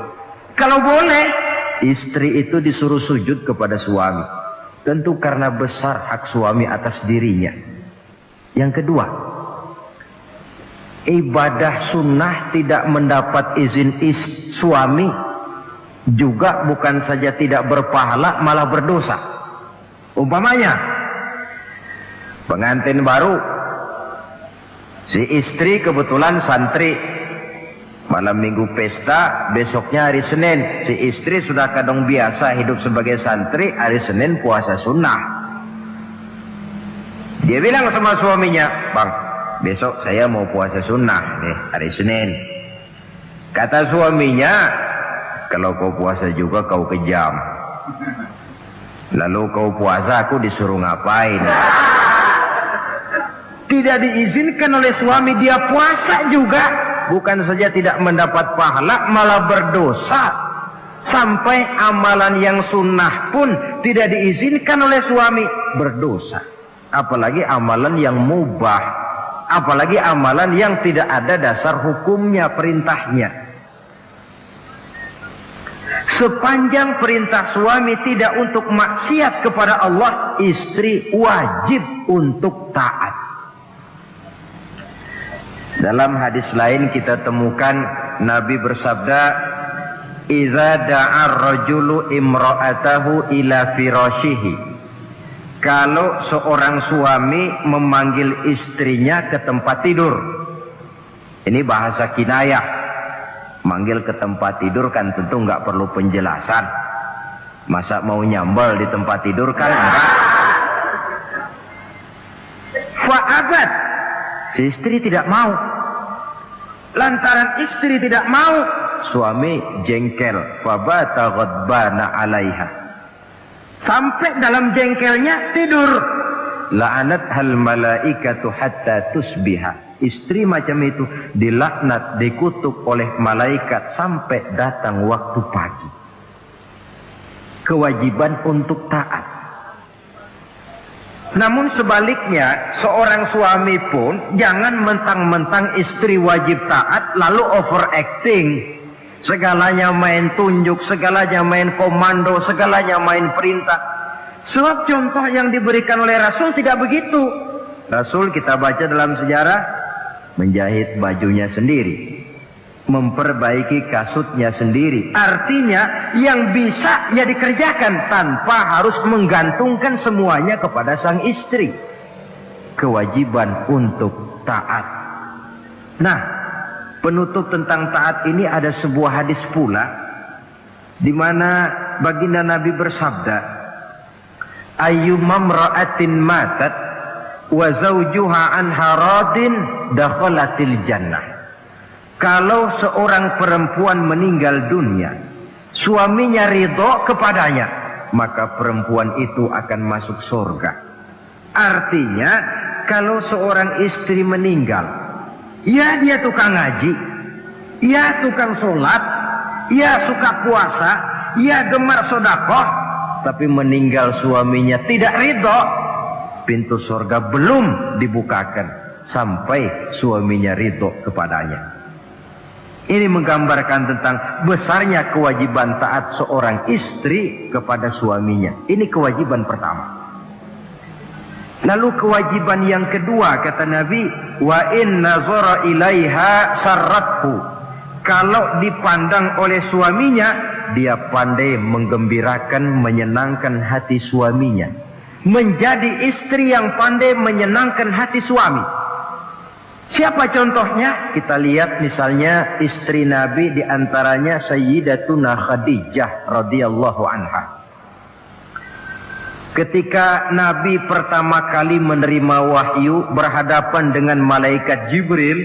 Kalau boleh, istri itu disuruh sujud kepada suami. Tentu karena besar hak suami atas dirinya. Yang kedua, ibadah sunnah tidak mendapat izin suami juga bukan saja tidak berpahala, malah berdosa. Umpamanya pengantin baru, si istri kebetulan santri, malam minggu pesta, besoknya hari Senin, si istri sudah kadang biasa hidup sebagai santri, hari Senin puasa sunnah. Dia bilang sama suaminya, "Bang, besok saya mau puasa sunnah nih, hari Senin." Kata suaminya, "Kalau kau puasa juga kau kejam. Lalu kau puasa, aku disuruh ngapain?" Tidak diizinkan oleh suami, dia puasa juga. Bukan saja tidak mendapat pahala, malah berdosa. Sampai amalan yang sunnah pun tidak diizinkan oleh suami, berdosa. Apalagi amalan yang mubah, apalagi amalan yang tidak ada dasar hukumnya, perintahnya. Sepanjang perintah suami tidak untuk maksiat kepada Allah, istri wajib untuk taat. Dalam hadis lain kita temukan Nabi bersabda, "Idza da'a ar-rajulu imra'atahu ila firashihi." Kalau seorang suami memanggil istrinya ke tempat tidur. Ini bahasa kinayah. Manggil ke tempat tidur kan tentu nggak perlu penjelasan. Masa mau nyambal di tempat tidur kan enggak. Fa'abat, si istri tidak mau. Lantaran istri tidak mau, suami jengkel. Fabata ghadbana 'alaiha. Sampai dalam jengkelnya tidur. La'anat hal malaikatu hatta tusbiha. Istri macam itu dilaknat, dikutuk oleh malaikat sampai datang waktu pagi. Kewajiban untuk taat. Namun sebaliknya, seorang suami pun jangan mentang-mentang istri wajib taat lalu overacting. Segalanya main tunjuk, segalanya main komando, segalanya main perintah. Sebab contoh yang diberikan oleh Rasul tidak begitu. Rasul kita baca dalam sejarah menjahit bajunya sendiri, memperbaiki kasutnya sendiri. Artinya yang bisa ya dikerjakan tanpa harus menggantungkan semuanya kepada sang istri. Kewajiban untuk taat. Nah, penutup tentang taat ini ada sebuah hadis pula di mana baginda Nabi bersabda, ayyumam ra'atin matat wa zawjuha anha radin dakhalatil jannah. Kalau seorang perempuan meninggal dunia, suaminya ridho kepadanya, maka perempuan itu akan masuk surga. Artinya, kalau seorang istri meninggal, ya dia tukang ngaji, ya tukang sholat, ya suka puasa, ya gemar sedekah, tapi meninggal suaminya tidak ridho, pintu surga belum dibukakan sampai suaminya ridho kepadanya. Ini menggambarkan tentang besarnya kewajiban taat seorang istri kepada suaminya. Ini kewajiban pertama. Lalu kewajiban yang kedua, kata Nabi, wa in nazara ilaiha sarrathu. Kalau dipandang oleh suaminya, dia pandai menggembirakan, menyenangkan hati suaminya. Menjadi istri yang pandai menyenangkan hati suami. Siapa contohnya? Kita lihat misalnya istri Nabi, diantaranya Sayyidatuna Khadijah radhiyallahu anha. Ketika Nabi pertama kali menerima wahyu berhadapan dengan malaikat Jibril,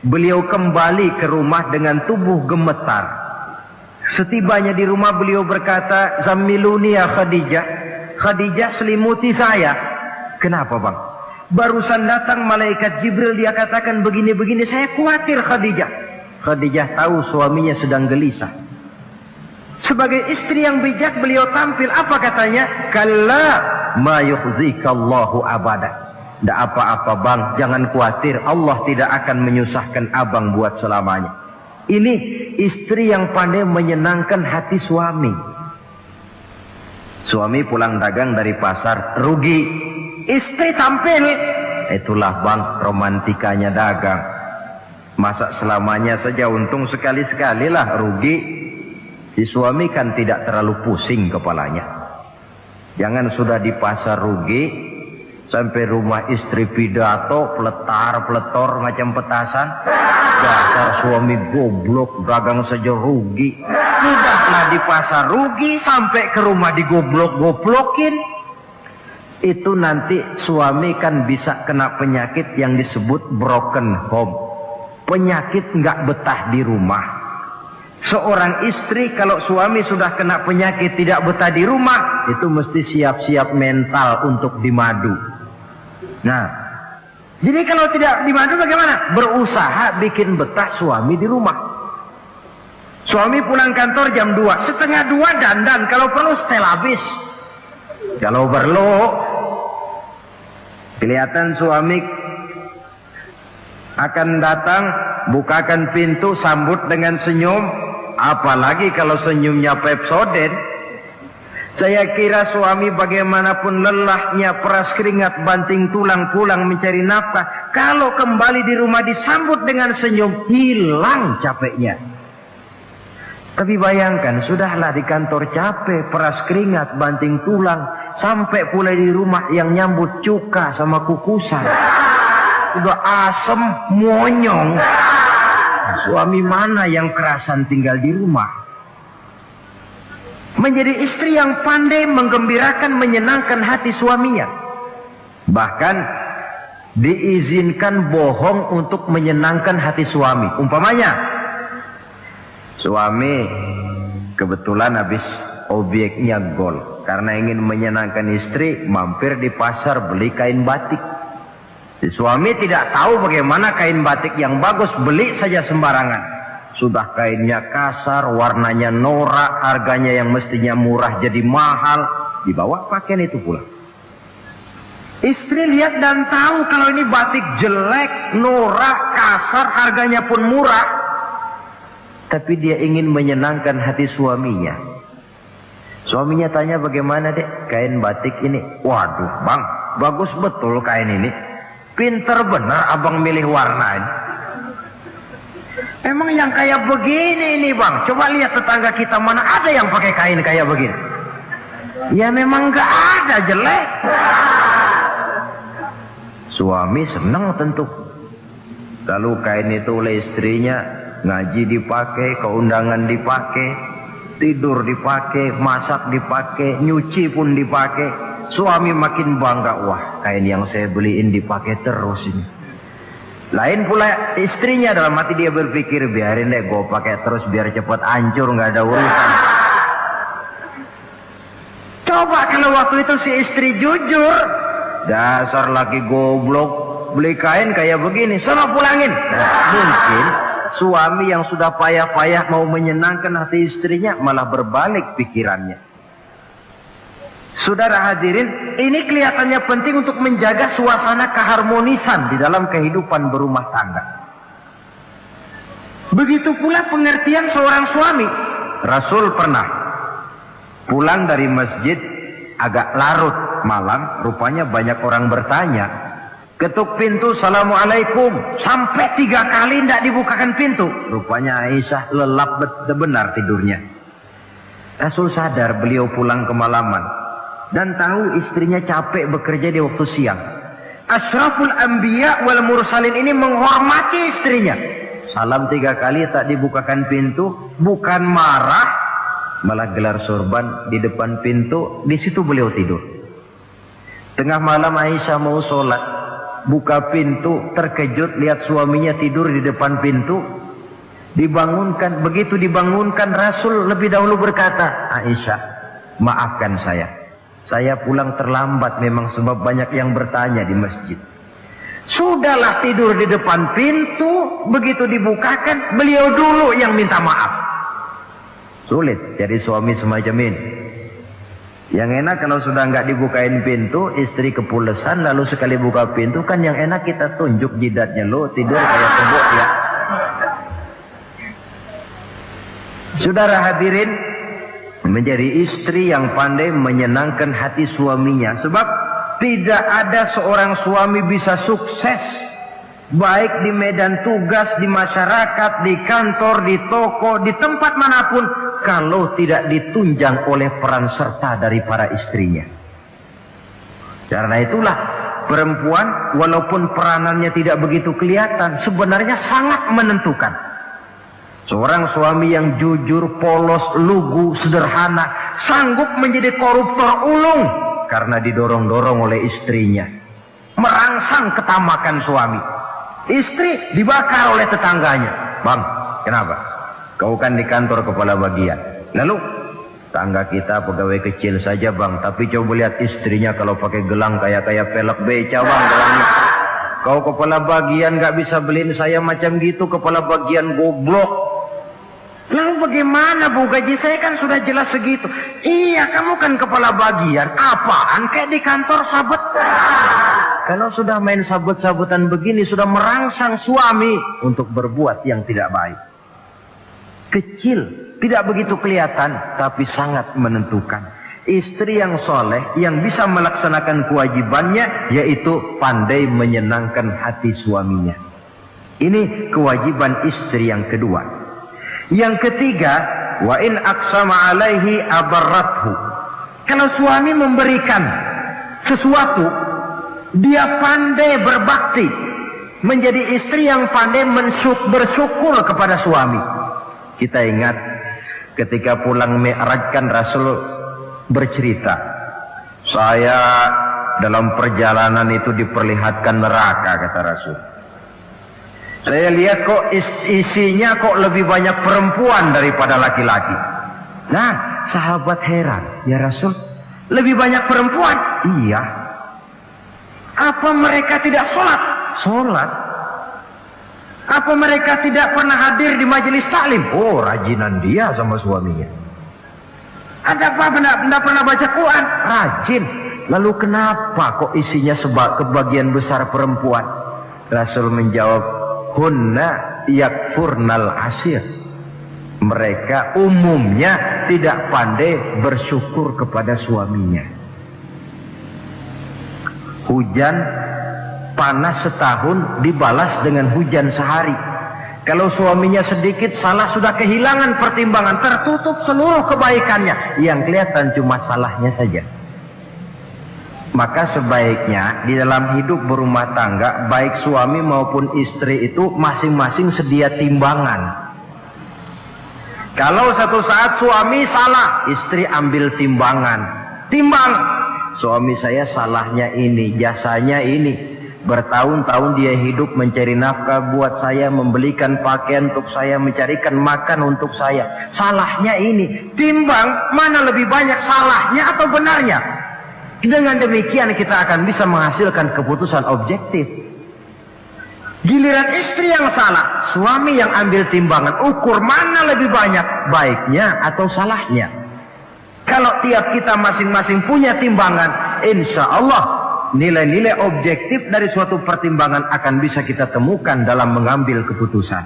beliau kembali ke rumah dengan tubuh gemetar. Setibanya di rumah beliau berkata, "Zammiluni ya Khadijah." Khadijah, selimuti saya. Kenapa bang? Barusan datang malaikat Jibril, dia katakan begini-begini, saya khawatir Khadijah. Khadijah tahu suaminya sedang gelisah. Sebagai istri yang bijak beliau tampil, apa katanya? Kalla ma yukhzikallahu abada. Tidak apa-apa bang, jangan khawatir, Allah tidak akan menyusahkan abang buat selamanya. Ini istri yang pandai menyenangkan hati suami. Suami pulang dagang dari pasar, rugi. Istri tampil. Itulah bang, romantikanya dagang. Masa selamanya saja, untung sekali-sekali lah rugi. Si suami kan tidak terlalu pusing kepalanya. Jangan sudah di pasar rugi, sampai rumah istri pidato, peletar-peletor macam petasan. Dasar suami goblok, dagang saja rugi. Sudahlah di pasar rugi, sampai ke rumah digoblok-goblokin. Itu nanti suami kan bisa kena penyakit yang disebut broken home. Penyakit nggak betah di rumah. Seorang istri kalau suami sudah kena penyakit tidak betah di rumah, itu mesti siap-siap mental untuk dimadu. Nah, jadi kalau tidak dimadu bagaimana? Berusaha bikin betah suami di rumah. Suami pulang kantor jam 2, setengah 2 dandan, kalau perlu setel habis. Kalau perlu kelihatan suami akan datang, bukakan pintu, sambut dengan senyum. Apalagi kalau senyumnya Pepsodent. Saya kira suami bagaimanapun lelahnya, peras keringat, banting tulang, pulang mencari nafkah, kalau kembali di rumah disambut dengan senyum, hilang capeknya. Tapi bayangkan, sudahlah di kantor capek, peras keringat, banting tulang, sampai pula di rumah yang nyambut cuka sama kukusan. Udah asem, monyong. Suami mana yang kerasan tinggal di rumah? Menjadi istri yang pandai menggembirakan, menyenangkan hati suaminya. Bahkan diizinkan bohong untuk menyenangkan hati suami. Umpamanya, suami kebetulan habis obyeknya gol. Karena ingin menyenangkan istri, mampir di pasar beli kain batik. Si suami tidak tahu bagaimana kain batik yang bagus, beli saja sembarangan. Sudah kainnya kasar, warnanya norak, harganya yang mestinya murah jadi mahal, dibawa pakaian itu pulang. Istri lihat dan tahu kalau ini batik jelek, norak, kasar, harganya pun murah. Tapi dia ingin menyenangkan hati suaminya. Suaminya tanya, bagaimana dek kain batik ini? Waduh bang, bagus betul kain ini. Pinter bener abang milih warna ini. Emang yang kayak begini ini bang, coba lihat tetangga kita mana ada yang pakai kain kayak begini. Ya memang gak ada, jelek. Suami senang tentu. Lalu kain itu oleh istrinya, ngaji dipakai, keundangan dipakai, tidur dipakai, masak dipakai, nyuci pun dipakai. Suami makin bangga, wah kain yang saya beliin dipakai terus ini. Lain pula istrinya, dalam hati dia berpikir, biarin deh gue pakai terus biar cepat hancur, nggak ada urusan. Coba kalau waktu itu si istri jujur, dasar laki goblok, beli kain kayak begini, sono pulangin. Nah, mungkin suami yang sudah payah-payah mau menyenangkan hati istrinya malah berbalik pikirannya. Saudara hadirin, ini kelihatannya penting untuk menjaga suasana keharmonisan di dalam kehidupan berumah tangga. Begitu pula pengertian seorang suami. Rasul pernah pulang dari masjid agak larut malam, rupanya banyak orang bertanya. Ketuk pintu, Assalamualaikum, sampai 3 kali tidak dibukakan pintu. Rupanya Aisyah lelap benar tidurnya. Rasul sadar beliau pulang kemalaman dan tahu istrinya capek bekerja di waktu siang. Asyraful anbiya wal mursalin ini menghormati istrinya. Salam 3 kali tak dibukakan pintu, bukan marah, malah gelar sorban di depan pintu. Di situ beliau tidur. Tengah malam Aisyah mau sholat, buka pintu, terkejut lihat suaminya tidur di depan pintu. Dibangunkan, begitu dibangunkan Rasul lebih dahulu berkata, Aisyah, maafkan saya pulang terlambat memang sebab banyak yang bertanya di masjid. Sudahlah tidur di depan pintu, begitu dibukakan beliau dulu yang minta maaf. Sulit jadi suami semacam ini. Yang enak kalau sudah nggak dibukain pintu, istri kepulesan, lalu sekali buka pintu kan yang enak kita tunjuk jidatnya, lo tidur kayak kebo ya. Saudara hadirin, menjadi istri yang pandai menyenangkan hati suaminya. Sebab tidak ada seorang suami bisa sukses baik di medan tugas, di masyarakat, di kantor, di toko, di tempat manapun kalau tidak ditunjang oleh peran serta dari para istrinya. Karena itulah perempuan walaupun peranannya tidak begitu kelihatan, sebenarnya sangat menentukan. Seorang suami yang jujur, polos, lugu, sederhana, sanggup menjadi koruptor ulung karena didorong-dorong oleh istrinya. Merangsang ketamakan suami. Istri dibakar oleh tetangganya. Bang, kenapa? Kau kan di kantor kepala bagian. Lalu, tangga kita pegawai kecil saja bang, tapi coba lihat istrinya kalau pakai gelang kayak pelek beca bang gelangnya. Kau kepala bagian gak bisa beliin saya macam gitu, kepala bagian goblok. Lalu bagaimana bu, gaji saya kan sudah jelas segitu. Iya, kamu kan kepala bagian. Apaan kayak di kantor sabet. Kalau sudah main sabut-sabutan begini, sudah merangsang suami untuk berbuat yang tidak baik. Kecil, tidak begitu kelihatan, tapi sangat menentukan. Istri yang soleh, yang bisa melaksanakan kewajibannya, yaitu pandai menyenangkan hati suaminya. Ini kewajiban istri yang kedua. Yang ketiga, wa in aqsama alaihi abarrathu. Kalau suami memberikan sesuatu, dia pandai berbakti, menjadi istri yang pandai bersyukur kepada suami. Kita ingat ketika pulang Mi'raj kan Rasul bercerita, saya dalam perjalanan itu diperlihatkan neraka, kata Rasul. Saya lihat kok isinya kok lebih banyak perempuan daripada laki-laki. Nah, sahabat heran, ya Rasul, lebih banyak perempuan? Iya. Apa mereka tidak sholat? sholat. Apa mereka tidak pernah hadir di majelis taklim? Oh, rajinan dia sama suaminya. Ada apa? Tidak pernah baca Quran? Rajin. Lalu kenapa kok isinya kebagian besar perempuan? Rasul menjawab, hunna yakfurnal asir. Mereka umumnya tidak pandai bersyukur kepada suaminya. Hujan panas setahun dibalas dengan hujan sehari. Kalau suaminya sedikit salah, sudah kehilangan pertimbangan, tertutup seluruh kebaikannya. Yang kelihatan cuma salahnya saja. Maka sebaiknya di dalam hidup berumah tangga, baik suami maupun istri itu masing-masing sedia timbangan. Kalau satu saat suami salah, istri ambil timbangan. Timbang, suami saya salahnya ini, jasanya ini. Bertahun-tahun dia hidup mencari nafkah buat saya, membelikan pakaian untuk saya, mencarikan makan untuk saya. Salahnya ini. Timbang, mana lebih banyak salahnya atau benarnya? Dengan demikian kita akan bisa menghasilkan keputusan objektif. Giliran istri yang salah, suami yang ambil timbangan, ukur mana lebih banyak baiknya atau salahnya. Kalau tiap kita masing-masing punya timbangan, insya Allah nilai-nilai objektif dari suatu pertimbangan akan bisa kita temukan dalam mengambil keputusan.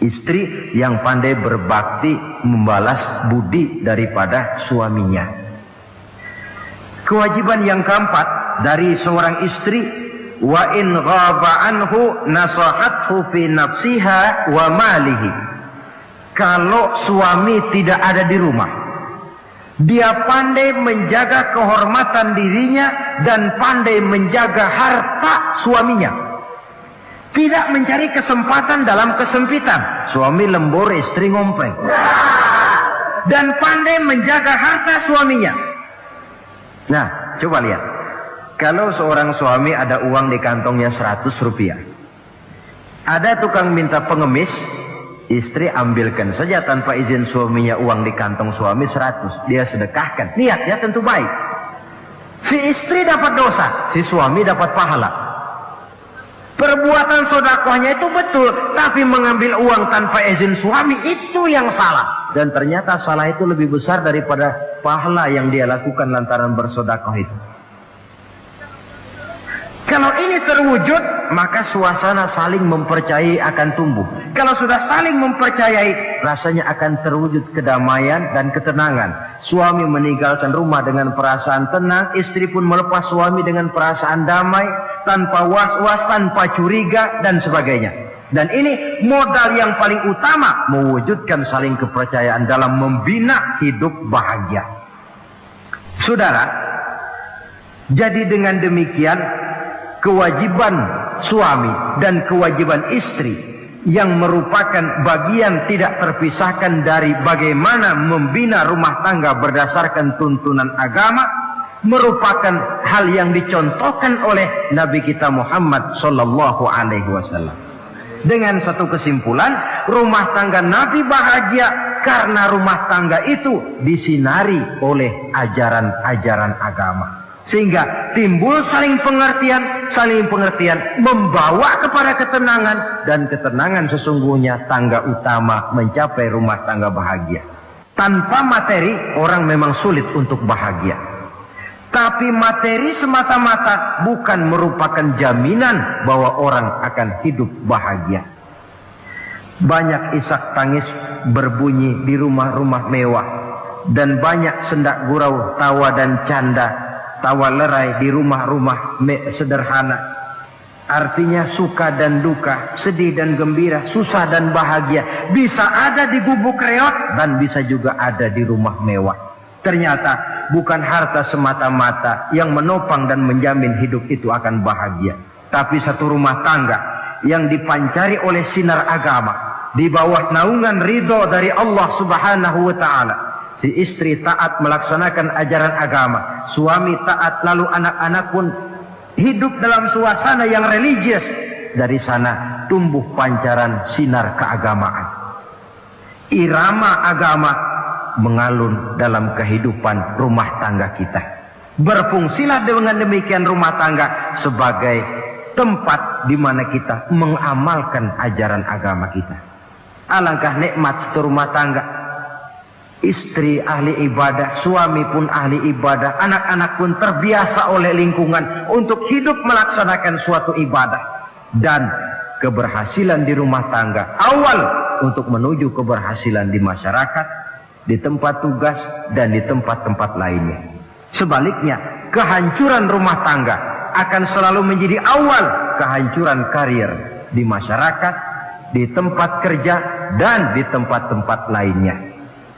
Istri yang pandai berbakti membalas budi daripada suaminya. Kewajiban yang keempat dari seorang istri, wa in ghaba anhu nasahathu fi nafsiha wa malihi. Kalau suami tidak ada di rumah, dia pandai menjaga kehormatan dirinya dan pandai menjaga harta suaminya. Tidak mencari kesempatan dalam kesempitan. Suami lembur, istri ngompleng. Dan pandai menjaga harta suaminya. Nah, coba lihat. Kalau seorang suami ada uang di kantongnya 100 rupiah. Ada tukang minta pengemis, istri ambilkan saja tanpa izin suaminya uang di kantong suami 100. Dia sedekahkan. Niatnya tentu baik. Si istri dapat dosa, si suami dapat pahala. Perbuatan sedekahnya itu betul, tapi mengambil uang tanpa izin suami itu yang salah. Dan ternyata salah itu lebih besar daripada pahala yang dia lakukan lantaran bersedekah itu. Kalau ini terwujud, maka suasana saling mempercayai akan tumbuh. Kalau sudah saling mempercayai, rasanya akan terwujud kedamaian dan ketenangan. Suami meninggalkan rumah dengan perasaan tenang, istri pun melepas suami dengan perasaan damai, tanpa was-was, tanpa curiga, dan sebagainya. Dan ini modal yang paling utama mewujudkan saling kepercayaan dalam membina hidup bahagia. Saudara, jadi dengan demikian kewajiban suami dan kewajiban istri yang merupakan bagian tidak terpisahkan dari bagaimana membina rumah tangga berdasarkan tuntunan agama merupakan hal yang dicontohkan oleh Nabi kita Muhammad sallallahu alaihi wasallam. Dengan satu kesimpulan, rumah tangga Nabi bahagia karena rumah tangga itu disinari oleh ajaran-ajaran agama. Sehingga timbul saling pengertian membawa kepada ketenangan, dan ketenangan sesungguhnya tangga utama mencapai rumah tangga bahagia. Tanpa materi orang memang sulit untuk bahagia. Tapi materi semata-mata bukan merupakan jaminan bahwa orang akan hidup bahagia. Banyak isak tangis berbunyi di rumah-rumah mewah, dan banyak sendak gurau, tawa dan canda, tawa lerai di rumah-rumah sederhana. Artinya suka dan duka, sedih dan gembira, susah dan bahagia bisa ada di gubuk reot dan bisa juga ada di rumah mewah. Ternyata bukan harta semata-mata yang menopang dan menjamin hidup itu akan bahagia, tapi satu rumah tangga yang dipancari oleh sinar agama di bawah naungan ridho dari Allah Subhanahu wa taala. Si istri taat melaksanakan ajaran agama, suami taat, lalu anak-anak pun hidup dalam suasana yang religius. Dari sana tumbuh pancaran sinar keagamaan. Irama agama mengalun dalam kehidupan rumah tangga kita. Berfungsilah dengan demikian rumah tangga sebagai tempat di mana kita mengamalkan ajaran agama kita. Alangkah nikmat satu rumah tangga. Istri ahli ibadah, suami pun ahli ibadah, anak-anak pun terbiasa oleh lingkungan untuk hidup melaksanakan suatu ibadah. Dan keberhasilan di rumah tangga awal untuk menuju keberhasilan di masyarakat, di tempat tugas, dan di tempat-tempat lainnya. Sebaliknya, kehancuran rumah tangga akan selalu menjadi awal kehancuran karir di masyarakat, di tempat kerja, dan di tempat-tempat lainnya.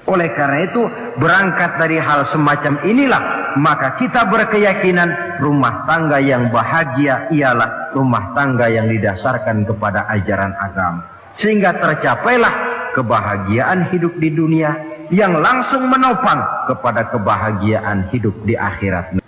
Oleh karena itu, berangkat dari hal semacam inilah, maka kita berkeyakinan rumah tangga yang bahagia ialah rumah tangga yang didasarkan kepada ajaran agama. Sehingga tercapailah kebahagiaan hidup di dunia yang langsung menopang kepada kebahagiaan hidup di akhirat.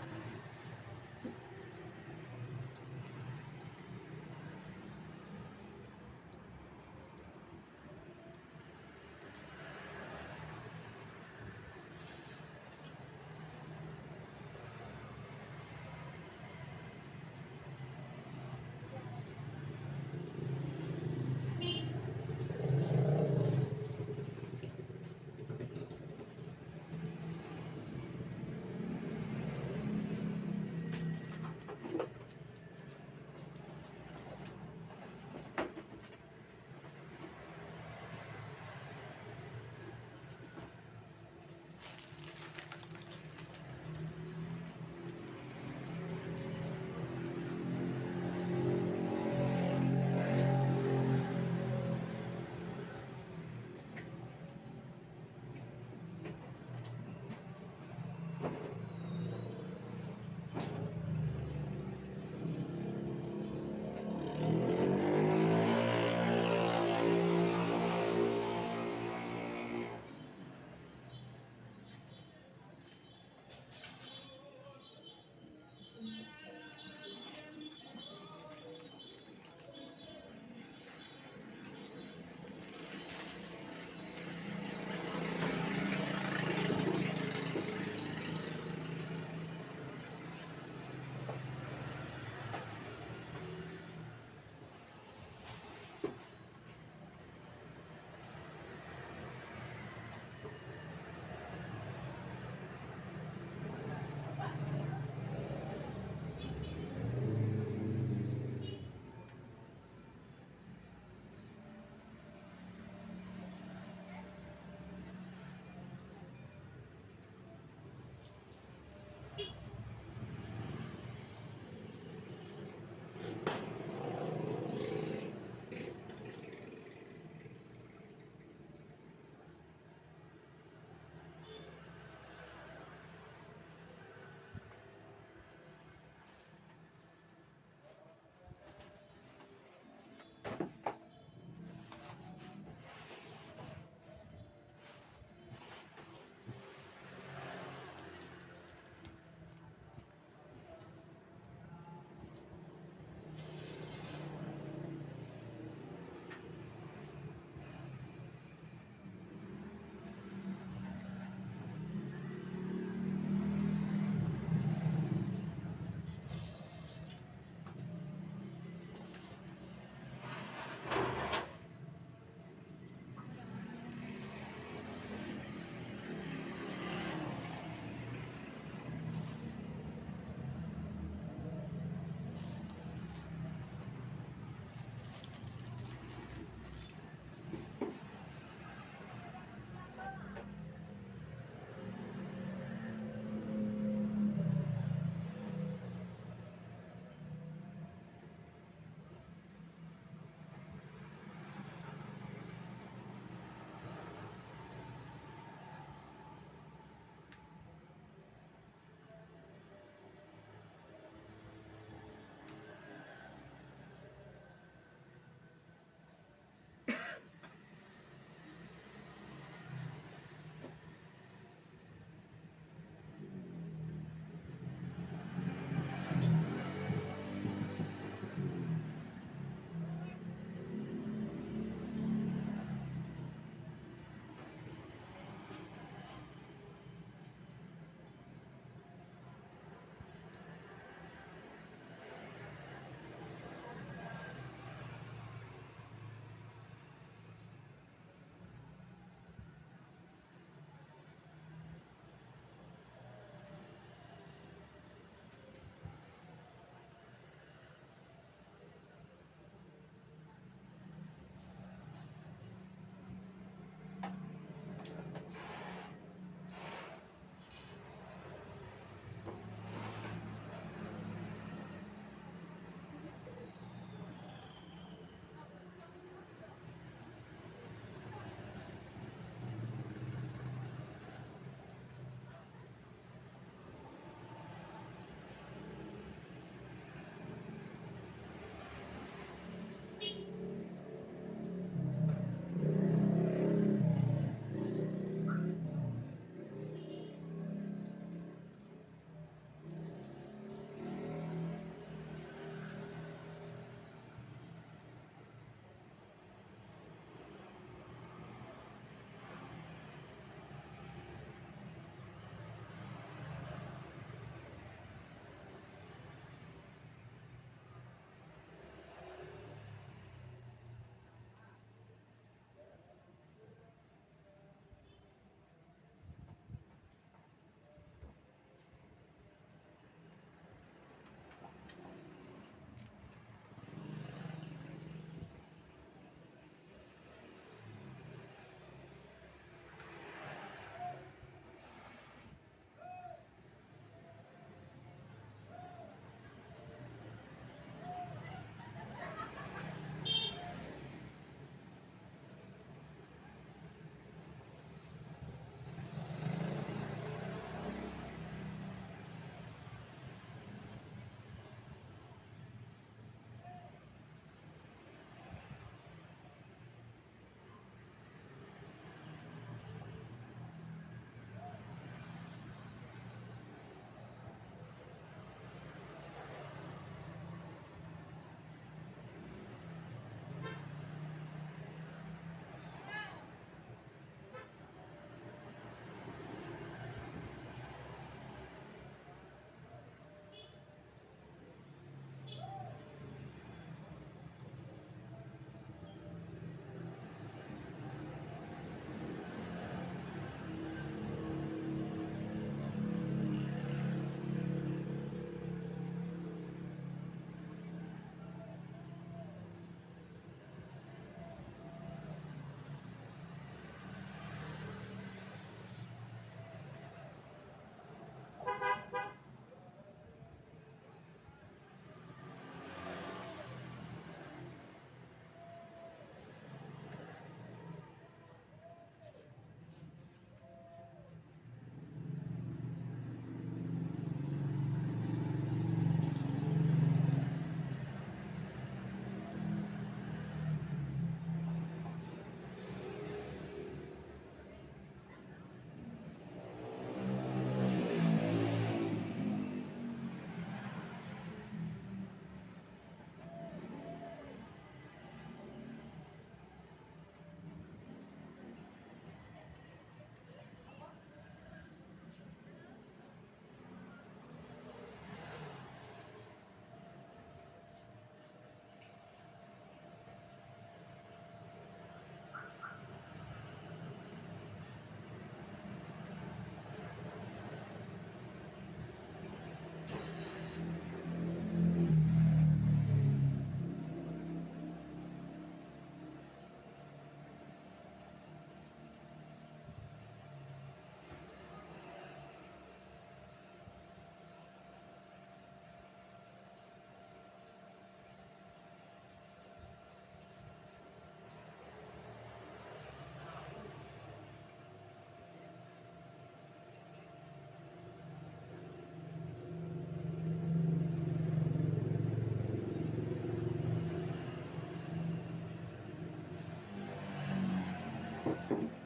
wabarakatuh.